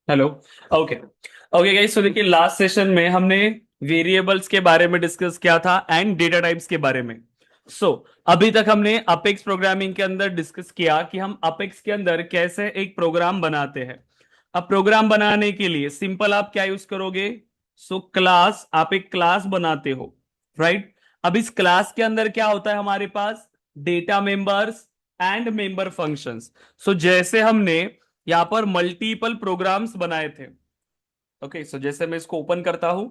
Hello. Okay. Okay guys, तो देखिए last session में हमने वेरिएबल्स के बारे में डिस्कस किया था एंड डेटा टाइप्स के बारे में। सो अभी तक हमने अपेक्स प्रोग्रामिंग के अंदर डिस्कस किया कि हम अपेक्स के अंदर कैसे एक प्रोग्राम बनाते हैं। अब प्रोग्राम बनाने के लिए सिंपल आप क्या यूज करोगे? क्लास, आप एक क्लास बनाते हो, राइट? अब इस क्लास के अंदर क्या होता है हमारे पास? Data members and member functions. जैसे हमने यहां पर मल्टीपल प्रोग्राम्स बनाए थे। ओके, जैसे मैं इसको ओपन करता हूं।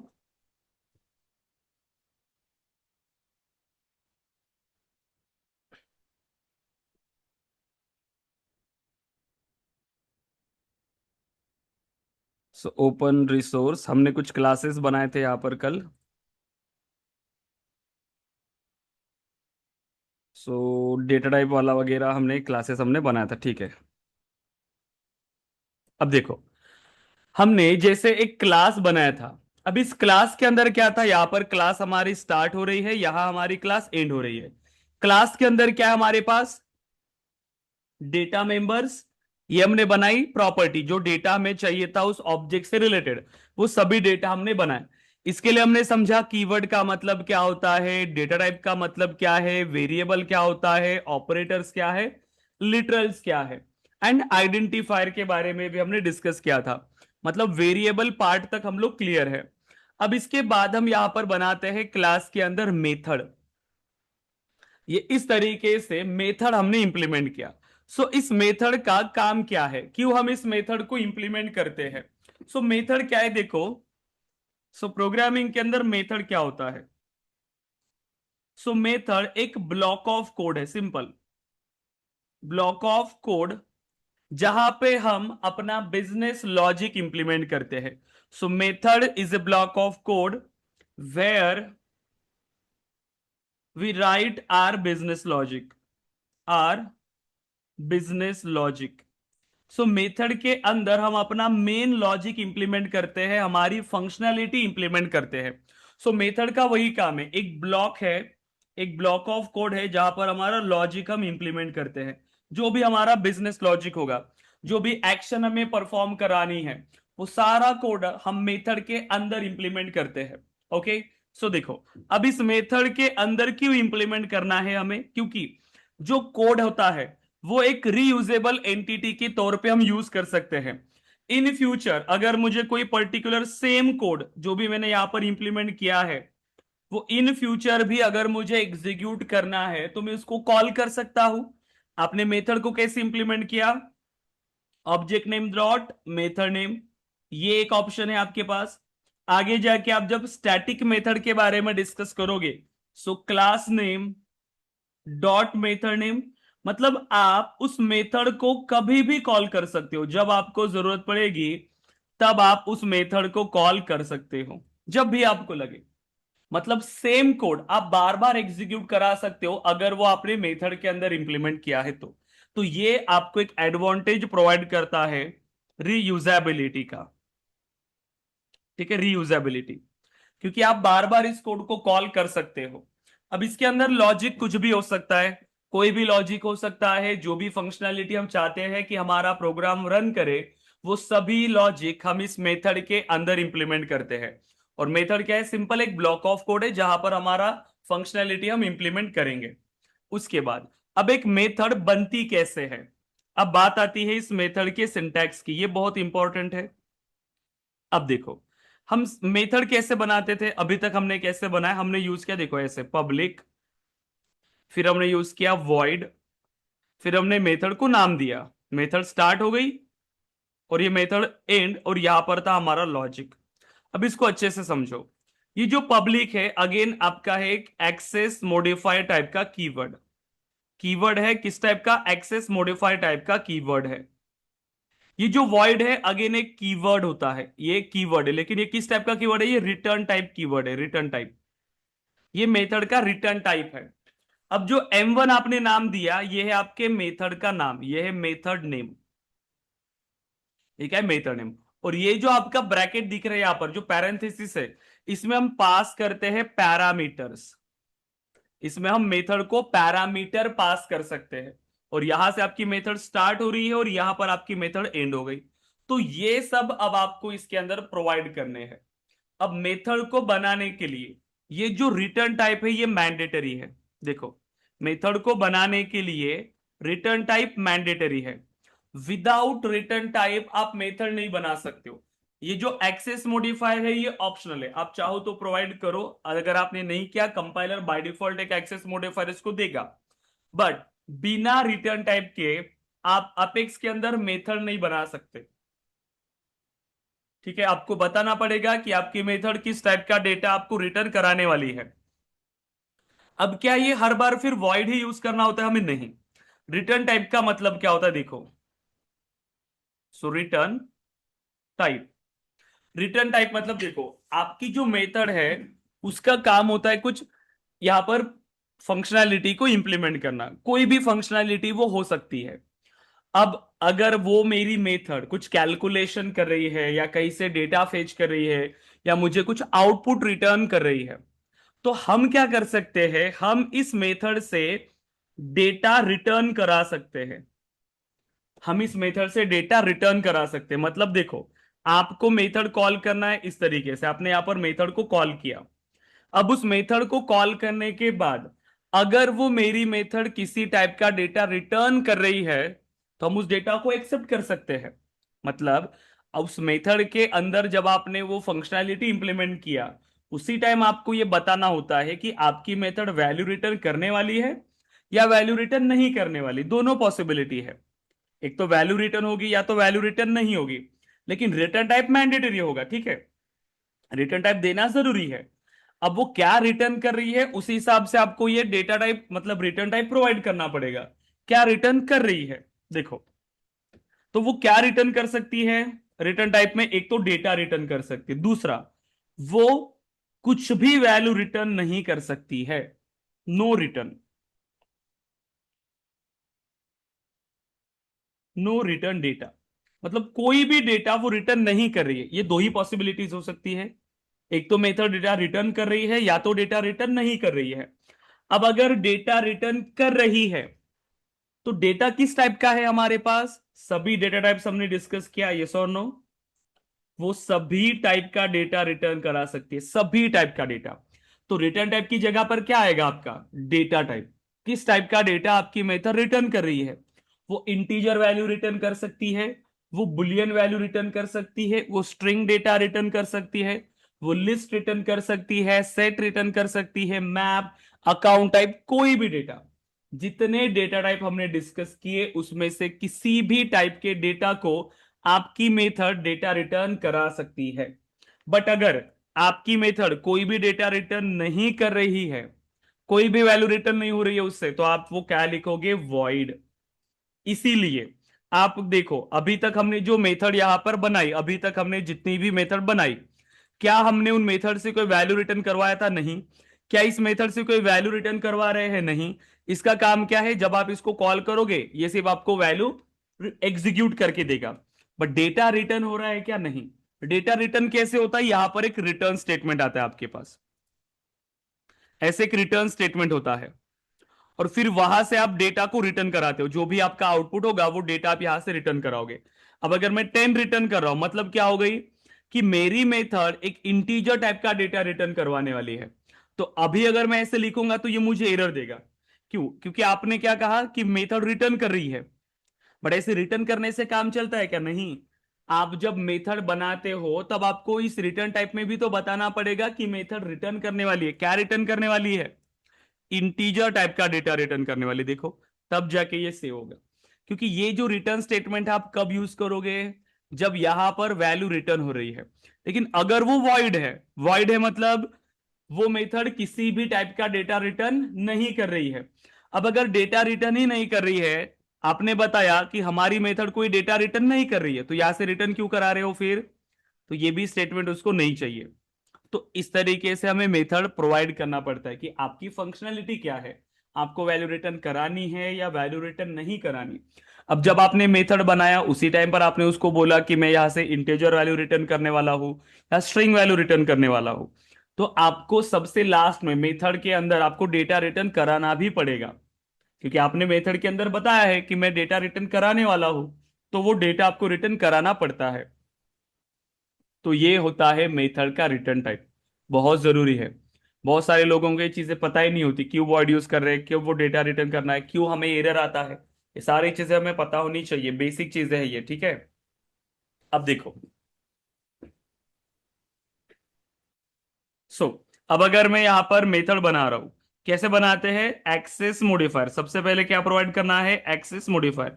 ओपन रिसोर्स, हमने कुछ क्लासेस बनाए थे यहां पर कल। डेटा टाइप वाला वगैरह हमने क्लासेस हमने बनाया था, ठीक है। अब देखो, हमने जैसे एक क्लास बनाया था। अब इस क्लास के अंदर क्या था? यहां पर क्लास हमारी स्टार्ट हो रही है, यहां हमारी क्लास एंड हो रही है। क्लास के अंदर क्या है हमारे पास? Data members. ये हमने बनाई प्रॉपर्टी, जो डेटा हमें चाहिए था उस ऑब्जेक्ट से रिलेटेड, वो सभी डेटा हमने बनाए। इसके लिए हमने समझा कीवर्ड का मतलब क्या होता है, डेटा टाइप का मतलब क्या है, वेरिएबल क्या होता है, ऑपरेटर्स क्या है, लिटरल्स क्या है, एंड आइडेंटिफायर के बारे में भी हमने डिस्कस किया था। मतलब वेरिएबल पार्ट तक हम लोग क्लियर है। अब इसके बाद हम यहां पर बनाते हैं क्लास के अंदर मेथड। ये इस तरीके से मेथड हमने इंप्लीमेंट किया। इस मेथड का काम क्या है, क्यों हम इस मेथड को इंप्लीमेंट करते हैं? मेथड क्या है देखो। प्रोग्रामिंग के अंदर मेथड क्या होता है? मेथड एक ब्लॉक ऑफ कोड है, सिंपल ब्लॉक ऑफ कोड, जहां पे हम अपना बिजनेस लॉजिक इंप्लीमेंट करते हैं। Method is a block of code where we write our business logic, our business logic. Method के अंदर हम अपना मेन लॉजिक इंप्लीमेंट करते हैं, हमारी फंक्शनैलिटी इंप्लीमेंट करते हैं। मेथड का वही काम है, एक ब्लॉक है, एक ब्लॉक ऑफ कोड है जहां पर हमारा लॉजिक हम इंप्लीमेंट करते हैं। जो भी हमारा बिजनेस लॉजिक होगा, जो भी एक्शन हमें परफॉर्म करानी है, वो सारा कोड हम मेथड के अंदर इंप्लीमेंट करते हैं। ओके। देखो, अब इस मेथड के अंदर क्यों इंप्लीमेंट करना है हमें? क्योंकि जो कोड होता है वो एक रीयूजेबल एंटिटी के तौर पे हम यूज कर सकते हैं। इन फ्यूचर अगर मुझे कोई पर्टिकुलर सेम कोड जो भी मैंने यहां पर इंप्लीमेंट किया है, वो इन फ्यूचर भी अगर मुझे एग्जीक्यूट करना है तो मैं उसको कॉल कर सकता हूं। आपने मेथड को कैसे इंप्लीमेंट किया? Object name dot method name, ये एक ऑप्शन है आपके पास। आगे जाके आप जब स्टैटिक मेथड के बारे में डिस्कस करोगे, class name dot method name, मतलब आप उस मेथड को कभी भी कॉल कर सकते हो, जब आपको जरूरत पड़ेगी तब आप उस मेथड को कॉल कर सकते हो, जब भी आपको लगे। मतलब सेम कोड आप बार बार एग्जीक्यूट करा सकते हो अगर वो आपने मेथड के अंदर इंप्लीमेंट किया है तो ये आपको एक एडवांटेज प्रोवाइड करता है रीयूजेबिलिटी का। ठीक है, रीयूजेबिलिटी, क्योंकि आप बार बार इस कोड को कॉल कर सकते हो। अब इसके अंदर लॉजिक कुछ भी हो सकता है, कोई भी लॉजिक हो सकता है, जो भी फंक्शनैलिटी हम चाहते हैं कि हमारा प्रोग्राम रन करे, वो सभी लॉजिक हम इस मेथड के अंदर इंप्लीमेंट करते हैं। और मेथड क्या है? सिंपल एक ब्लॉक ऑफ कोड है जहां पर हमारा फंक्शनैलिटी हम इंप्लीमेंट करेंगे। उसके बाद अब एक मेथड बनती कैसे है? अब बात आती है इस मेथड के सिंटैक्स की, ये बहुत इंपॉर्टेंट है। अब देखो, हम मेथड कैसे बनाते थे, अभी तक हमने कैसे बनाया? हमने यूज किया, देखो ऐसे पब्लिक, फिर हमने यूज किया वॉइड, फिर हमने मेथड को नाम दिया, मेथड स्टार्ट हो गई और ये मेथड एंड, और यहां पर था हमारा लॉजिक। अब इसको अच्छे से समझो। ये जो पब्लिक है अगेन आपका है एक एक्सेस मॉडिफायर टाइप का कीवर्ड। कीवर्ड है किस टाइप का? एक्सेस मॉडिफायर टाइप का कीवर्ड है। ये जो वॉइड है अगेन एक कीवर्ड होता है, ये कीवर्ड है, लेकिन ये किस टाइप का कीवर्ड है? ये रिटर्न टाइप कीवर्ड है, रिटर्न टाइप। ये मेथड का रिटर्न टाइप है। अब जो M1 आपने नाम दिया, ये है आपके मेथड का नाम, ये है मेथड नेम। ठीक है, मेथड नेम। और ये जो आपका ब्रैकेट दिख रहा है यहां पर, जो पैरेंथेसिस है, इसमें हम पास करते हैं पैरामीटर्स। इसमें हम मेथड को पैरामीटर पास कर सकते हैं। और यहां से आपकी मेथड स्टार्ट हो रही है और यहां पर आपकी मेथड एंड हो गई। तो ये सब अब आपको इसके अंदर प्रोवाइड करने हैं। अब मेथड को बनाने के लिए ये जो रिटर्न टाइप है ये मैंडेटरी है। देखो, मेथड को बनाने के लिए रिटर्न टाइप मैंडेटरी है। विदाउट रिटर्न टाइप आप मेथड नहीं बना सकते हो। ये जो एक्सेस मॉडिफायर है ये ऑप्शनल है, आप चाहो तो प्रोवाइड करो। अगर आपने नहीं किया, कंपाइलर बाय डिफॉल्ट एक एक्सेस मॉडिफायर इसको देगा। बट बिना रिटर्न टाइप के आप अपेक्स के अंदर मेथड नहीं बना सकते। ठीक है, आपको बताना पड़ेगा कि आपकी मेथड किस टाइप का डेटा आपको रिटर्न कराने वाली है। अब क्या ये हर बार फिर वॉइड ही यूज करना होता है हमें? नहीं। रिटर्न टाइप का मतलब क्या होता है देखो। सो रिटर्न टाइप, रिटर्न टाइप मतलब देखो, आपकी जो मेथड है उसका काम होता है कुछ यहां पर फंक्शनैलिटी को इंप्लीमेंट करना। कोई भी फंक्शनैलिटी वो हो सकती है। अब अगर वो मेरी मेथड कुछ कैलकुलेशन कर रही है या कहीं से डेटा फेच कर रही है या मुझे कुछ आउटपुट रिटर्न कर रही है, तो हम क्या कर सकते हैं, हम इस मेथड से डेटा रिटर्न करा सकते हैं। हम इस मेथड से डेटा रिटर्न करा सकते हैं। मतलब देखो, आपको मेथड कॉल करना है इस तरीके से, आपने यहां पर मेथड को कॉल किया। अब उस मेथड को कॉल करने के बाद अगर वो मेरी मेथड किसी टाइप का डेटा रिटर्न कर रही है तो हम उस डेटा को एक्सेप्ट कर सकते हैं। मतलब उस मेथड के अंदर जब आपने वो फंक्शनैलिटी इंप्लीमेंट किया, उसी टाइम आपको ये बताना होता है कि आपकी मेथड वैल्यू रिटर्न करने वाली है या वैल्यू रिटर्न नहीं करने वाली। दोनों पॉसिबिलिटी है, एक तो वैल्यू रिटर्न होगी या तो वैल्यू रिटर्न नहीं होगी। लेकिन रिटर्न टाइप मैंडेटरी होगा, ठीक है, रिटर्न टाइप देना जरूरी है। अब वो क्या रिटर्न कर रही है उसी हिसाब से आपको ये डेटा टाइप मतलब रिटर्न टाइप प्रोवाइड करना पड़ेगा। क्या रिटर्न कर रही है देखो, तो वो क्या रिटर्न कर सकती है रिटर्न टाइप में? एक तो डेटा रिटर्न कर सकती है, दूसरा वो कुछ भी वैल्यू रिटर्न नहीं कर सकती है। No return, no return data, मतलब कोई भी डेटा वो रिटर्न नहीं कर रही है। ये दो ही पॉसिबिलिटीज हो सकती है, एक तो मेथड डेटा रिटर्न कर रही है या तो डेटा रिटर्न नहीं कर रही है। अब अगर डेटा रिटर्न कर रही है तो डेटा किस टाइप का है हमारे पास? सभी डेटा टाइप्स हमने डिस्कस किया, यस और नो? वो सभी टाइप का डेटा रिटर्न करा सकती है, सभी टाइप का डेटा। तो रिटर्न टाइप की जगह पर क्या आएगा आपका? Data type. किस टाइप का डेटा आपकी मेथड रिटर्न कर रही है? वो इंटीजर वैल्यू रिटर्न कर सकती है, वो बुलियन वैल्यू रिटर्न कर सकती है, वो स्ट्रिंग डेटा रिटर्न कर सकती है, वो लिस्ट रिटर्न कर सकती है, सेट रिटर्न कर सकती है, मैप, अकाउंट टाइप, कोई भी डेटा। जितने डेटा टाइप हमने डिस्कस किए उसमें से किसी भी टाइप के डेटा को आपकी मेथड डेटा रिटर्न करा सकती है। बट अगर आपकी मेथड कोई भी डेटा रिटर्न नहीं कर रही है, कोई भी वैल्यू रिटर्न नहीं हो रही है उससे, तो आप वो क्या लिखोगे? वॉइड। इसीलिए आप देखो, अभी तक हमने जो मेथड यहां पर बनाई, अभी तक हमने जितनी भी मेथड बनाई, क्या हमने उन मेथड से कोई वैल्यू रिटर्न करवाया था? नहीं। क्या इस मेथड से कोई वैल्यू रिटर्न करवा रहे हैं? नहीं। इसका काम क्या है? जब आप इसको कॉल करोगे ये सिर्फ आपको वैल्यू एग्जीक्यूट करके देगा। बट डेटा रिटर्न हो रहा है क्या? नहीं। डेटा रिटर्न कैसे होता है? यहां पर एक रिटर्न स्टेटमेंट आता है आपके पास, ऐसे एक रिटर्न स्टेटमेंट होता है, और फिर वहां से आप डेटा को रिटर्न कराते हो। जो भी आपका आउटपुट होगा वो डेटा आप यहां से रिटर्न कराओगे। अब अगर मैं 10 रिटर्न कर रहा हूं, मतलब क्या हो गई कि मेरी मेथड एक इंटीजर टाइप का डेटा रिटर्न करवाने वाली है। तो अभी अगर मैं ऐसे लिखूंगा तो ये मुझे एरर देगा। क्यों? क्योंकि आपने क्या कहा कि मेथड रिटर्न कर रही है। बट ऐसे रिटर्न करने से काम चलता है क्या? नहीं। आप जब मेथड बनाते हो तब आपको इस रिटर्न टाइप में भी तो बताना पड़ेगा कि मेथड रिटर्न करने वाली है। क्या रिटर्न करने वाली है? इंटीजर टाइप का डेटा रिटर्न करने वाली। देखो, तब जाके ये सेव होगा। क्योंकि ये जो रिटर्न स्टेटमेंट आप कब यूज करोगे? जब यहां पर वैल्यू रिटर्न हो रही है। लेकिन अगर वो वॉइड है, वॉइड है मतलब वो मेथड किसी भी टाइप का डेटा रिटर्न नहीं कर रही है। अब अगर डेटा रिटर्न ही नहीं कर रही है, आपने बताया कि हमारी मेथड कोई डेटा रिटर्न नहीं कर रही है, तो यहां से रिटर्न क्यों करा रहे हो फिर? तो ये भी स्टेटमेंट उसको नहीं चाहिए। तो इस तरीके से हमें मेथड प्रोवाइड करना पड़ता है कि आपकी फंक्शनैलिटी क्या है, आपको वैल्यू रिटर्न करानी है या वैल्यू रिटर्न नहीं करानी। अब जब आपने मेथड बनाया उसी टाइम पर आपने उसको बोला कि मैं यहां से इंटीजर वैल्यू रिटर्न करने वाला हूं या स्ट्रिंग वैल्यू रिटर्न करने वाला हूं, तो आपको सबसे लास्ट में मेथड के अंदर आपको डेटा रिटर्न कराना भी पड़ेगा। क्योंकि आपने मेथड के अंदर बताया है कि मैं डेटा रिटर्न कराने वाला हूं। तो वो डेटा आपको रिटर्न कराना पड़ता है। तो ये होता है मेथड का रिटर्न टाइप, बहुत जरूरी है। बहुत सारे लोगों को ये चीजें पता ही नहीं होती, क्यों वर्ड यूज कर रहे हैं, क्यों वो डेटा रिटर्न करना है, क्यों हमें एरर आता है। ये सारी चीजें हमें पता होनी चाहिए, बेसिक चीजें हैं ये, ठीक है। अब देखो, सो अब अगर मैं यहां पर मेथड बना रहा हूं, कैसे बनाते हैं, एक्सेस मॉडिफायर। सबसे पहले क्या प्रोवाइड करना है, एक्सेस मॉडिफायर।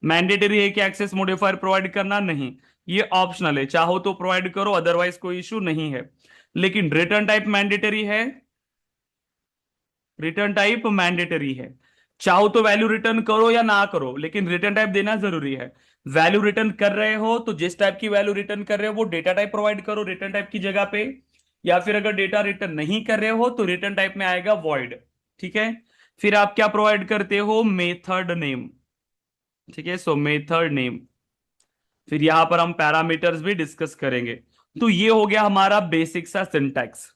मैंडेटरी है कि एक्सेस मॉडिफायर प्रोवाइड करना, नहीं, ये ऑप्शनल है, चाहो तो प्रोवाइड करो, अदरवाइज कोई इशू नहीं है। लेकिन रिटर्न टाइप मैंडेटरी है, रिटर्न टाइप मैंडेटरी है। चाहो तो वैल्यू रिटर्न करो या ना करो, लेकिन रिटर्न टाइप देना जरूरी है। वैल्यू रिटर्न कर रहे हो तो जिस टाइप की वैल्यू रिटर्न कर रहे हो वो डेटा टाइप प्रोवाइड करो रिटर्न टाइप की जगह पे। या फिर अगर डेटा रिटर्न नहीं कर रहे हो तो रिटर्न टाइप में आएगा वॉइड, ठीक है। फिर आप क्या प्रोवाइड करते हो, मेथड नेम, ठीक है। सो मेथड नेम, फिर यहां पर हम पैरामीटर्स भी डिस्कस करेंगे। तो ये हो गया हमारा बेसिक सा सिंटैक्स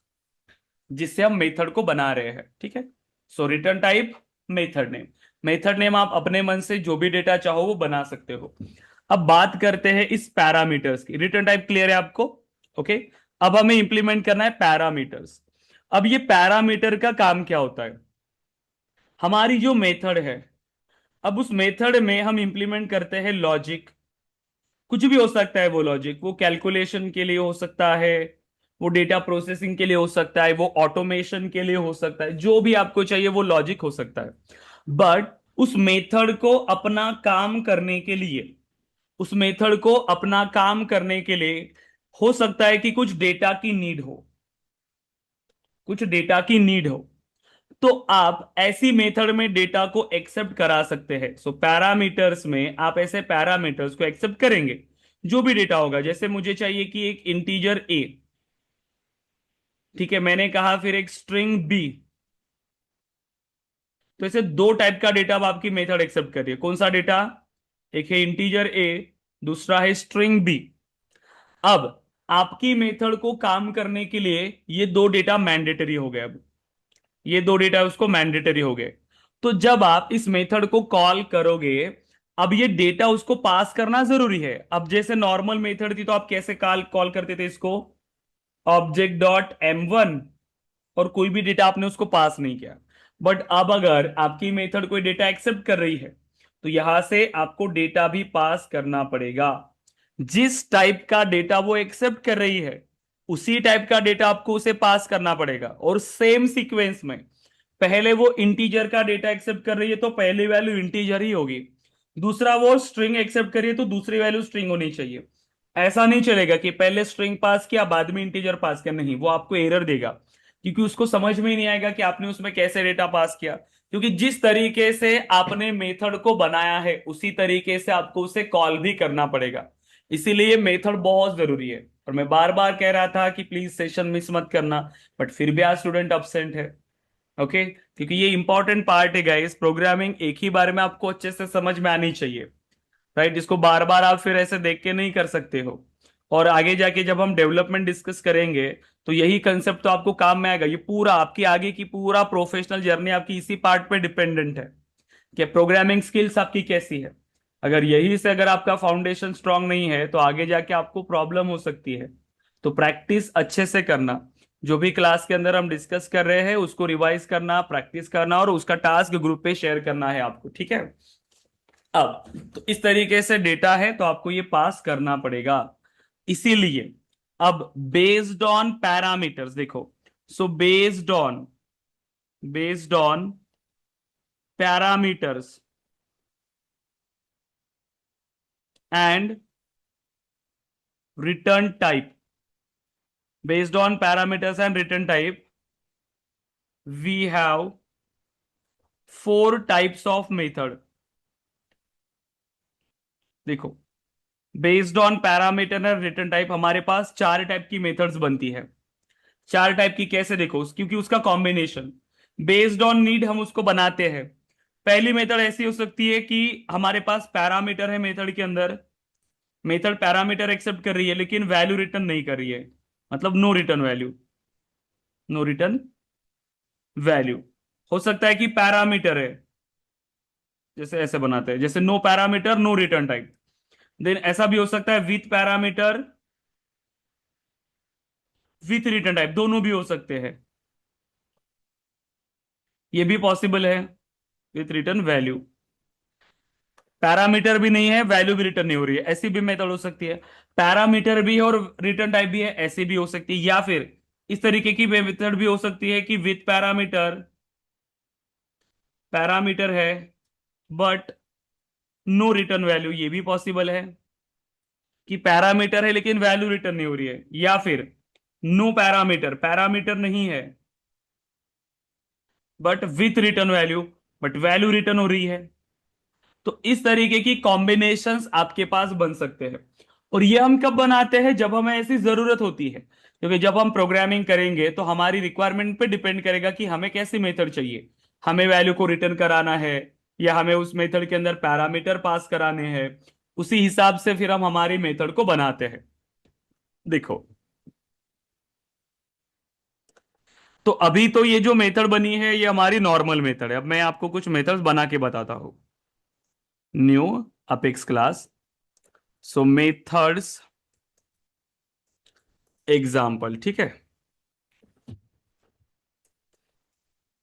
जिससे हम मेथड को बना रहे हैं, ठीक है। So return type, method name. Method name आप अपने मन से जो भी डेटा चाहो वो बना सकते हो। अब बात करते हैं इस पैरामीटर्स की। रिटर्न टाइप क्लियर है आपको, ओके। अब हमें इंप्लीमेंट करना है पैरामीटर्स। अब ये पैरामीटर का काम क्या होता है, हमारी जो मेथड है, अब उस मेथड में हम इंप्लीमेंट करते हैं लॉजिक। कुछ भी हो सकता है वो लॉजिक, वो कैलकुलेशन के लिए हो सकता है, वो डेटा प्रोसेसिंग के लिए हो सकता है, वो ऑटोमेशन के लिए हो सकता है, जो भी आपको चाहिए वो लॉजिक हो सकता है। बट उस मेथड को अपना काम करने के लिए, उस मेथड को अपना काम करने के लिए हो सकता है कि कुछ डेटा की नीड हो, कुछ डेटा की नीड हो। तो आप ऐसी मेथड में डेटा को एक्सेप्ट करा सकते हैं। सो पैरामीटर्स में आप ऐसे पैरामीटर्स को एक्सेप्ट करेंगे, जो भी डेटा होगा। जैसे मुझे चाहिए कि एक इंटीजर ए, ठीक है, मैंने कहा फिर एक स्ट्रिंग बी। तो ऐसे दो टाइप का डेटा अब आपकी मेथड एक्सेप्ट कर रही है। कौन सा डेटा, एक है इंटीजर ए, दूसरा है स्ट्रिंग बी। अब आपकी मेथड को काम करने के लिए ये दो डेटा मैंडेटरी हो गए। अब ये दो डेटा उसको मैंडेटरी हो गए। तो जब आप इस मेथड को कॉल करोगे, अब ये डेटा उसको पास करना जरूरी है। अब जैसे नॉर्मल मेथड थी तो आप कैसे कॉल कॉल करते थे इसको, ऑब्जेक्ट डॉट M1, और कोई भी डेटा आपने उसको पास नहीं किया। बट अब अगर आपकी मेथड कोई डेटा एक्सेप्ट कर रही है तो यहां से आपको डेटा भी पास करना पड़ेगा। जिस टाइप का डेटा वो एक्सेप्ट कर रही है उसी टाइप का डेटा आपको उसे पास करना पड़ेगा, और सेम सीक्वेंस में। पहले वो इंटीजर का डेटा एक्सेप्ट कर रही है तो पहली वैल्यू इंटीजर ही होगी। दूसरा वो स्ट्रिंग एक्सेप्ट करिए तो दूसरी वैल्यू स्ट्रिंग होनी चाहिए। ऐसा नहीं चलेगा कि पहले स्ट्रिंग पास किया बाद में इंटीजर पास किया, नहीं, वो आपको एरर देगा, क्योंकि उसको समझ में ही नहीं आएगा कि आपने उसमें कैसे डेटा पास किया। क्योंकि जिस तरीके से आपने मेथड को बनाया है उसी तरीके से आपको उसे कॉल भी करना पड़ेगा। इसीलिए मेथड बहुत जरूरी है। और मैं बार बार कह रहा था कि प्लीज सेशन मिस मत करना, बट फिर भी आज स्टूडेंट अब्सेंट है, ओके। क्योंकि ये इंपॉर्टेंट पार्ट है गाइस, प्रोग्रामिंग एक ही बार में आपको अच्छे से समझ में आनी चाहिए, राइट। इसको बार बार आप फिर ऐसे देख के नहीं कर सकते हो। और आगे जाके जब हम डेवलपमेंट डिस्कस करेंगे तो यही कंसेप्ट तो आपको काम में आएगा। ये पूरा आपकी आगे की पूरा प्रोफेशनल जर्नी आपकी इसी पार्ट पे डिपेंडेंट है कि प्रोग्रामिंग स्किल्स आपकी कैसी है। अगर यही से अगर आपका फाउंडेशन स्ट्रांग नहीं है तो आगे जाके आपको प्रॉब्लम हो सकती है। तो प्रैक्टिस अच्छे से करना, जो भी क्लास के अंदर हम डिस्कस कर रहे हैं उसको रिवाइज करना, प्रैक्टिस करना, और उसका टास्क ग्रुप पे शेयर करना है आपको, ठीक है। अब तो इस तरीके से डेटा है तो आपको ये पास करना पड़ेगा। इसीलिए अब बेस्ड ऑन पैरामीटर्स देखो, so based on parameters and return type, based on parameters and return type, we have 4 types of method. देखो, based on parameter and return type हमारे पास 4 टाइप की मेथड्स बनती है। 4 टाइप की कैसे, देखो, क्योंकि उसका कॉम्बिनेशन बेस्ड ऑन नीड हम उसको बनाते हैं। पहली मेथड ऐसी हो सकती है कि हमारे पास पैरामीटर है मेथड के अंदर, मेथड पैरामीटर एक्सेप्ट कर रही है लेकिन वैल्यू रिटर्न नहीं कर रही है, मतलब no return value, no return value. हो सकता है कि पैरामीटर है, जैसे ऐसे बनाते हैं, जैसे no parameter no return type. Then ऐसा भी हो सकता है with parameter with return type, दोनों भी हो सकते हैं, ये भी पॉसिबल है, विथ रिटर्न वैल्यू। पैरामीटर भी नहीं है, वैल्यू भी रिटर्न नहीं हो रही है, ऐसी भी मेथड हो सकती है। पैरामीटर भी है और रिटर्न टाइप भी है, ऐसी भी हो सकती है। या फिर इस तरीके की मेथड भी हो सकती है कि विथ पैरामीटर, पैरामीटर है बट नो रिटर्न वैल्यू, ये भी पॉसिबल है कि पैरामीटर है लेकिन वैल्यू रिटर्न नहीं हो रही है। या फिर नो पैरामीटर, पैरामीटर नहीं है but with return value, but value return हो रही है। तो इस तरीके की कॉम्बिनेशंस आपके पास बन सकते हैं। और ये हम कब बनाते हैं, जब हमें ऐसी जरूरत होती है, क्योंकि जब हम प्रोग्रामिंग करेंगे तो हमारी रिक्वायरमेंट पे डिपेंड करेगा कि हमें कैसी मेथड चाहिए। हमें वैल्यू को रिटर्न कराना है या हमें उस मेथड के अंदर पैरामीटर पास कराने हैं, उसी हिसाब से फिर हम हमारी मेथड को बनाते हैं। देखो, तो अभी तो ये जो मेथड बनी है ये हमारी नॉर्मल मेथड है। अब मैं आपको कुछ मेथड्स बना के बताता हूं। न्यू अपेक्स क्लास, सो मेथड्स एग्जाम्पल, ठीक है।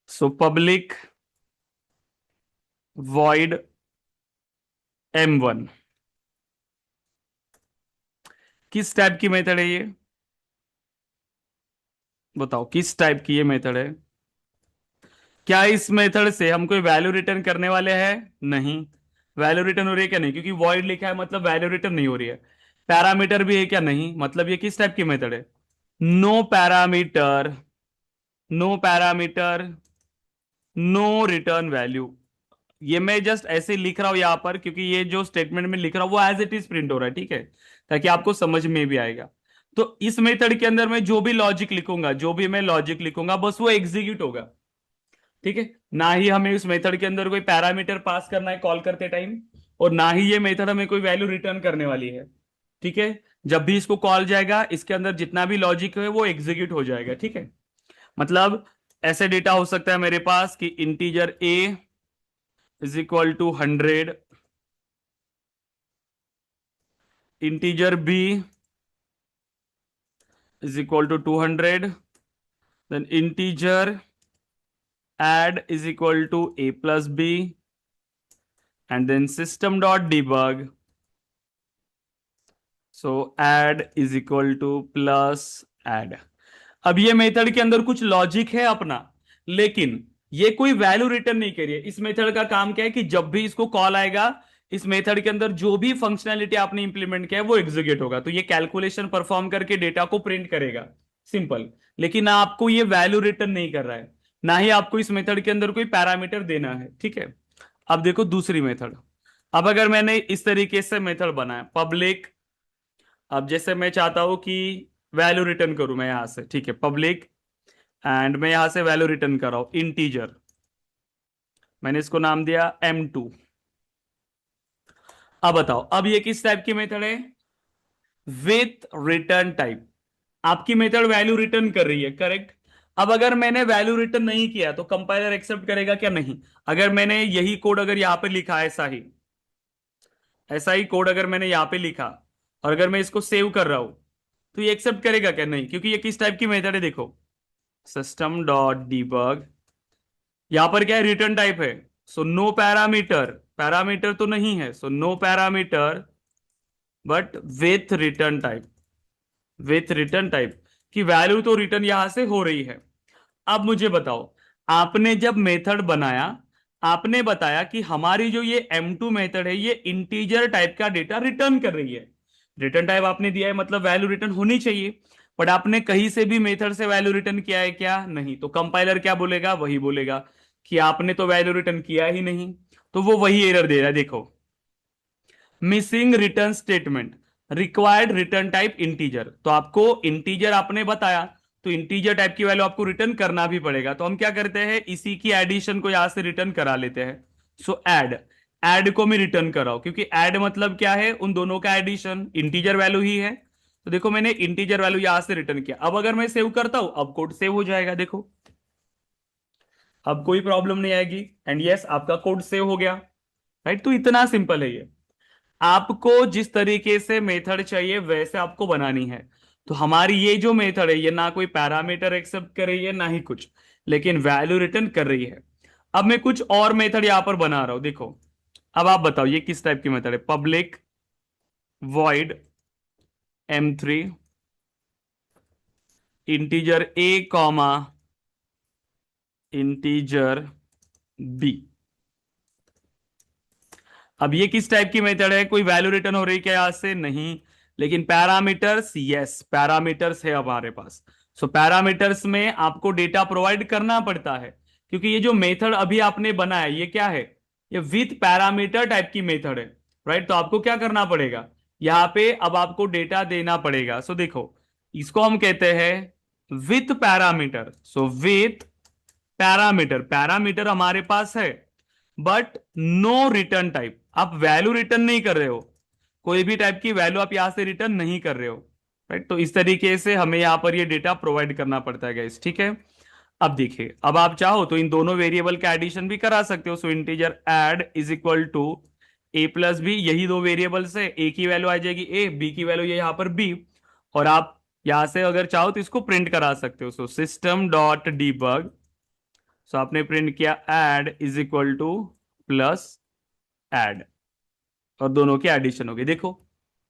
सो पब्लिक वॉइड M1, किस टाइप की मेथड है ये, बताओ किस टाइप की ये मेथड है। क्या इस मेथड से हम कोई वैल्यू रिटर्न करने वाले हैं? नहीं। वैल्यू रिटर्न हो रही है क्या? नहीं, क्योंकि वॉइड लिखा है मतलब वैल्यू रिटर्न नहीं हो रही है। पैरामीटर भी है क्या? नहीं, मतलब ये किस टाइप की मेथड है? No parameter, no parameter, no return value. ये मैं जस्ट ऐसे लिख रहा हूं यहां पर, क्योंकि ये जो स्टेटमेंट में लिख रहा हूं वो एज इट इज प्रिंट हो रहा है, ठीक है, ताकि आपको समझ में भी आएगा। तो इस मेथड के अंदर मैं जो भी लॉजिक लिखूंगा, जो भी मैं लॉजिक लिखूंगा बस वो एग्जीक्यूट होगा, ठीक है। ना ही हमें उस मेथड के अंदर कोई पैरामीटर पास करना है कॉल करते टाइम, और ना ही ये मेथड हमें कोई वैल्यू रिटर्न करने वाली है, ठीक है। जब भी इसको कॉल जाएगा इसके अंदर जितना भी लॉजिक है वो एग्जीक्यूट हो जाएगा, ठीक है। मतलब ऐसे डेटा हो सकता है मेरे पास कि integer a is equal to 100, integer b is equal to 200, then integer add is equal to a plus b, and then system dot debug, so add is equal to plus add। अब ये method के अंदर कुछ logic है अपना, लेकिन ये कोई वैल्यू रिटर्न नहीं करिए। इस मेथड का काम क्या है कि जब भी इसको कॉल आएगा, इस मेथड के अंदर जो भी फंक्शनैलिटी आपने इंप्लीमेंट किया है वो एग्जीक्यूट होगा। तो ये कैलकुलेशन परफॉर्म करके डेटा को प्रिंट करेगा, सिंपल। लेकिन आपको ये वैल्यू रिटर्न नहीं कर रहा है, ना ही आपको इस मेथड के अंदर कोई पैरामीटर देना है, ठीक है। अब देखो दूसरी मेथड। अब अगर मैंने इस तरीके से मेथड बनाया पब्लिक, अब जैसे मैं चाहता हूं कि वैल्यू रिटर्न करूं मैं यहां से, ठीक है, पब्लिक, एंड मैं यहां से वैल्यू रिटर्न कर रहा हूं इंटीजर, मैंने इसको नाम दिया M2। अब बताओ, अब ये किस टाइप की मेथड है? With return type. आपकी मेथड वैल्यू रिटर्न कर रही है, करेक्ट। अब अगर मैंने वैल्यू रिटर्न नहीं किया तो कंपाइलर एक्सेप्ट करेगा क्या? नहीं। अगर मैंने यही कोड अगर यहां पे लिखा, ऐसा ही कोड अगर मैंने यहां पे लिखा और अगर मैं इसको सेव कर रहा हूं, तो ये एक्सेप्ट करेगा क्या? नहीं, क्योंकि ये किस टाइप की मेथड है देखो, सिस्टम डॉट डीबग, यहां पर क्या है? रिटर्न टाइप है। सो नो पैरामीटर, पैरामीटर तो नहीं है, so no parameter but with return type, with return type की वैल्यू तो रिटर्न यहां से हो रही है। अब मुझे बताओ, आपने जब मेथड बनाया, आपने बताया कि हमारी जो ये M2 मेथड है ये इंटीजर टाइप का डेटा रिटर्न कर रही है। रिटर्न टाइप आपने दिया है मतलब वैल्यू रिटर्न होनी चाहिए, बट आपने कहीं से भी मेथड से वैल्यू रिटर्न किया है क्या? नहीं। तो कंपाइलर क्या बोलेगा? वही बोलेगा कि आपने तो वैल्यू रिटर्न किया ही नहीं। तो वो वही एरर दे रहा है, देखो, missing return statement, required return type integer. तो आपको इंटीजर आपने बताया, तो इंटीजर टाइप की वैल्यू आपको रिटर्न करना भी पड़ेगा। तो हम क्या करते हैं, इसी की एडिशन को यहां से रिटर्न करा लेते हैं। सो ऐड, ऐड को मैं रिटर्न कर रहा हूं, क्योंकि ऐड मतलब क्या है? उन दोनों का एडिशन, इंटीजर वैल्यू ही है। तो देखो मैंने इंटीजर वैल्यू यहां से रिटर्न किया। अब अगर मैं सेव करता हूं, अब कोड सेव हो जाएगा, देखो अब कोई प्रॉब्लम नहीं आएगी। एंड यस, आपका कोड सेव हो गया, राइट। तो इतना सिंपल है ये। आपको जिस तरीके से मेथड चाहिए वैसे आपको बनानी है। तो हमारी ये जो मेथड है ये ना कोई पैरामीटर एक्सेप्ट कर रही है ना ही कुछ, लेकिन वैल्यू रिटर्न कर रही है। अब मैं कुछ और मेथड यहां पर बना रहा हूं, देखो। अब आप बताओ ये किस टाइप की मेथड है। Public void M3 integer A comma integer B। अब ये किस टाइप की मेथड है? कोई वैल्यू रिटर्न हो रही है क्या यहां से? नहीं। लेकिन पैरामीटर्स, यस पैरामीटर्स है हमारे पास। सो पैरामीटर्स में आपको डेटा प्रोवाइड करना पड़ता है, क्योंकि ये जो मेथड अभी आपने बनाया ये क्या है? ये विथ पैरामीटर टाइप की मेथड है, राइट? तो आपको क्या करना पड़ेगा यहाँ पे? अब आपको डेटा देना पड़ेगा। सो देखो, इसको हम कहते हैं with parameter. So with parameter, parameter हमारे पास है बट नो रिटर्न टाइप। आप वैल्यू रिटर्न नहीं कर रहे हो, कोई भी टाइप की वैल्यू आप यहां से रिटर्न नहीं कर रहे हो, राइट? तो इस तरीके से हमें यहां पर ये डेटा प्रोवाइड करना पड़ता है गाइस, ठीक है। अब देखिए, अब आप चाहो तो इन दोनों वेरिएबल का एडिशन भी करा सकते हो। So integer add is equal to A plus B, यही दो वेरिएबल्स है, ए की वैल्यू आ जाएगी ए, बी की वैल्यू ये यहां पर बी। और आप यहां से अगर चाहो तो इसको प्रिंट करा सकते हो। सो सिस्टम डॉट डीबग, सो आपने प्रिंट किया add is equal two plus add, और दोनों की एडिशन हो गई। देखो,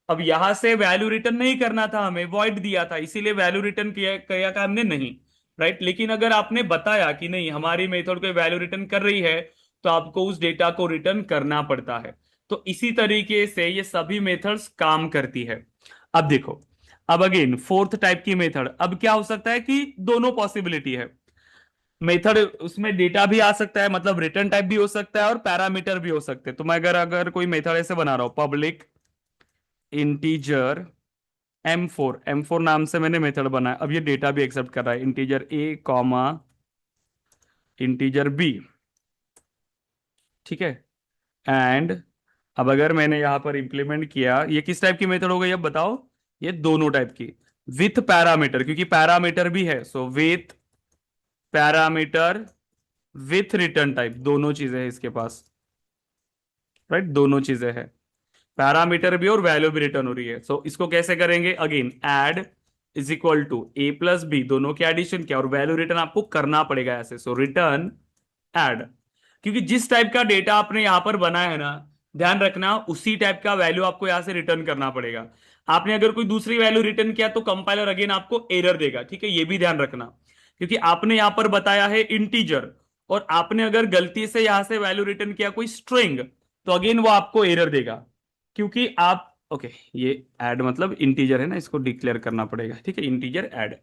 अब यहां से वैल्यू रिटर्न नहीं करना था हमें, वॉइड दिया था, इसीलिए वैल्यू रिटर्न किया किया का हमने नहीं, राइट? लेकिन अगर आपने बताया कि नहीं हमारी मेथड कोई वैल्यू रिटर्न कर रही है, तो आपको उस डेटा को रिटर्न करना पड़ता है। तो इसी तरीके से ये सभी मेथड्स काम करती है। अब देखो, अब अगेन फोर्थ टाइप की मेथड, अब क्या हो सकता है कि दोनों पॉसिबिलिटी है। मेथड उसमें डेटा भी आ सकता है, मतलब रिटर्न टाइप भी हो सकता है और पैरामीटर भी हो सकते हैं। तो मैं अगर अगर कोई मेथड ऐसे बना रहा हूं, पब्लिक इंटीजर M4 नाम से मैंने मेथड बनाया। अब ये डेटा भी एक्सेप्ट कर रहा है, integer A comma integer B, ठीक है। एंड अब अगर मैंने यहां पर इंप्लीमेंट किया, ये किस टाइप की मेथड हो गई अब बताओ? ये दोनों टाइप की, विथ पैरामीटर, क्योंकि पैरामीटर भी है। So with parameter with return type, दोनों चीजें हैं इसके पास, राइट? दोनों चीजें हैं, पैरामीटर भी और वैल्यू भी रिटर्न हो रही है। सो इसको कैसे करेंगे? Again add is equal to A plus B, दोनों की एडिशन किया और वैल्यू रिटर्न आपको करना पड़ेगा ऐसे। सो रिटर्न ऐड, क्योंकि जिस टाइप का डेटा आपने यहां पर बनाया है ना, ध्यान रखना उसी टाइप का वैल्यू आपको यहां से रिटर्न करना पड़ेगा। आपने अगर कोई दूसरी वैल्यू रिटर्न किया तो कंपाइलर अगेन आपको एरर देगा, ठीक है? ये भी ध्यान रखना, क्योंकि आपने यहां पर बताया है इंटीजर, और आपने अगर गलती से यहां से वैल्यू रिटर्न किया कोई स्ट्रिंग, तो अगेन वो आपको एरर देगा, क्योंकि आप ओके, ये ऐड मतलब इंटीजर है ना, इसको डिक्लेयर करना पड़ेगा, ठीक है? इंटीजर ऐड,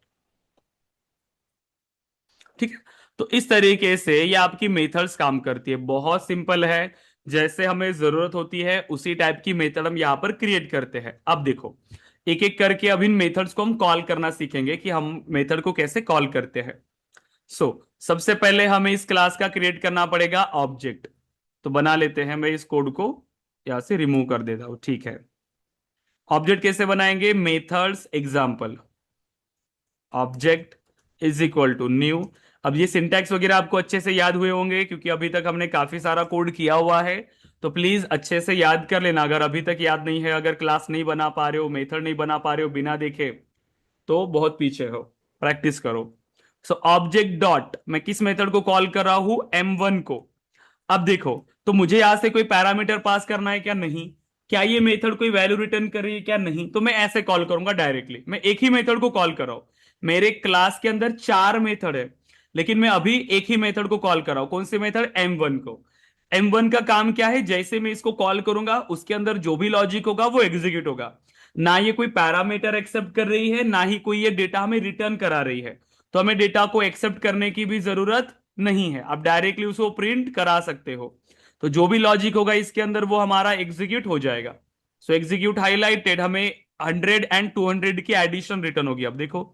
ठीक है। तो इस तरीके से ये आपकी मेथड्स काम करती है, बहुत सिंपल है। जैसे हमें जरूरत होती है उसी टाइप की मेथड हम यहां पर क्रिएट करते हैं। अब देखो, एक एक करके अब इन मेथड्स को हम कॉल करना सीखेंगे कि हम मेथड को कैसे कॉल करते हैं। सो सबसे पहले हमें इस क्लास का क्रिएट करना पड़ेगा ऑब्जेक्ट। तो बना लेते हैं, मैं इस कोड को यहां से रिमूव कर देता हूं, ठीक है। ऑब्जेक्ट कैसे बनाएंगे? Methods example object is equal to new. अब ये सिंटैक्स वगैरह आपको अच्छे से याद हुए होंगे, क्योंकि अभी तक हमने काफी सारा कोड किया हुआ है। तो प्लीज अच्छे से याद कर लेना, अगर अभी तक याद नहीं है, अगर क्लास नहीं बना पा रहे हो, मेथड नहीं बना पा रहे हो बिना देखे, तो बहुत पीछे हो, प्रैक्टिस करो। सो ऑब्जेक्ट डॉट, मैं किस मेथड को कॉल कर रहा हूं? M1 को। अब देखो, तो मुझे यहां से कोई पैरामीटर पास करना है क्या? नहीं। क्या ये मेथड कोई वैल्यू रिटर्न कर रही है क्या? नहीं। तो मैं ऐसे कॉल करूंगा डायरेक्टली, मैं एक ही मेथड को कॉल कर रहा हूं। मेरे क्लास के अंदर 4 मेथड है, लेकिन मैं अभी एक ही मेथड को कॉल कर रहा हूं। कौन सी मेथड? M1 को। M1 का काम क्या है? जैसे मैं इसको कॉल करूंगा उसके अंदर जो भी लॉजिक होगा वो एग्जीक्यूट होगा। ना ये कोई पैरामीटर एक्सेप्ट कर रही है, ना ही कोई ये डेटा हमें रिटर्न करा रही है। तो हमें डेटा को एक्सेप्ट करने की भी जरूरत नहीं है, आप डायरेक्टली उसको प्रिंट करा सकते हो। तो जो भी लॉजिक होगा इसके अंदर वो हमारा एग्जीक्यूट हो जाएगा। सो एग्जीक्यूट हाईलाइटेड, हमें 100 एंड 200 की एडिशन रिटर्न होगी। अब देखो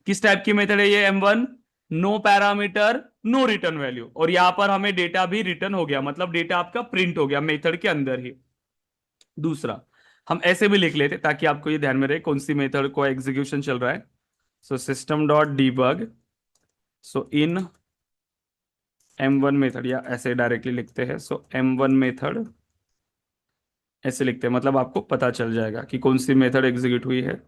किस टाइप की मेथड है ये M1, no parameter no return value, और यहां पर हमें डेटा भी रिटर्न हो गया, मतलब डेटा आपका प्रिंट हो गया मेथड के अंदर ही। दूसरा, हम ऐसे भी लिख लेते ताकि आपको ये ध्यान में रहे कौन सी मेथड को एग्जीक्यूशन चल रहा है। सो सिस्टम डॉट डीबग, सो इन M1 मेथड, या ऐसे डायरेक्टली लिखते हैं, सो M1 मेथड ऐसे लिखते हैं, मतलब आपको पता चल जाएगा कि कौन सी मेथड एग्जीक्यूट हुई है।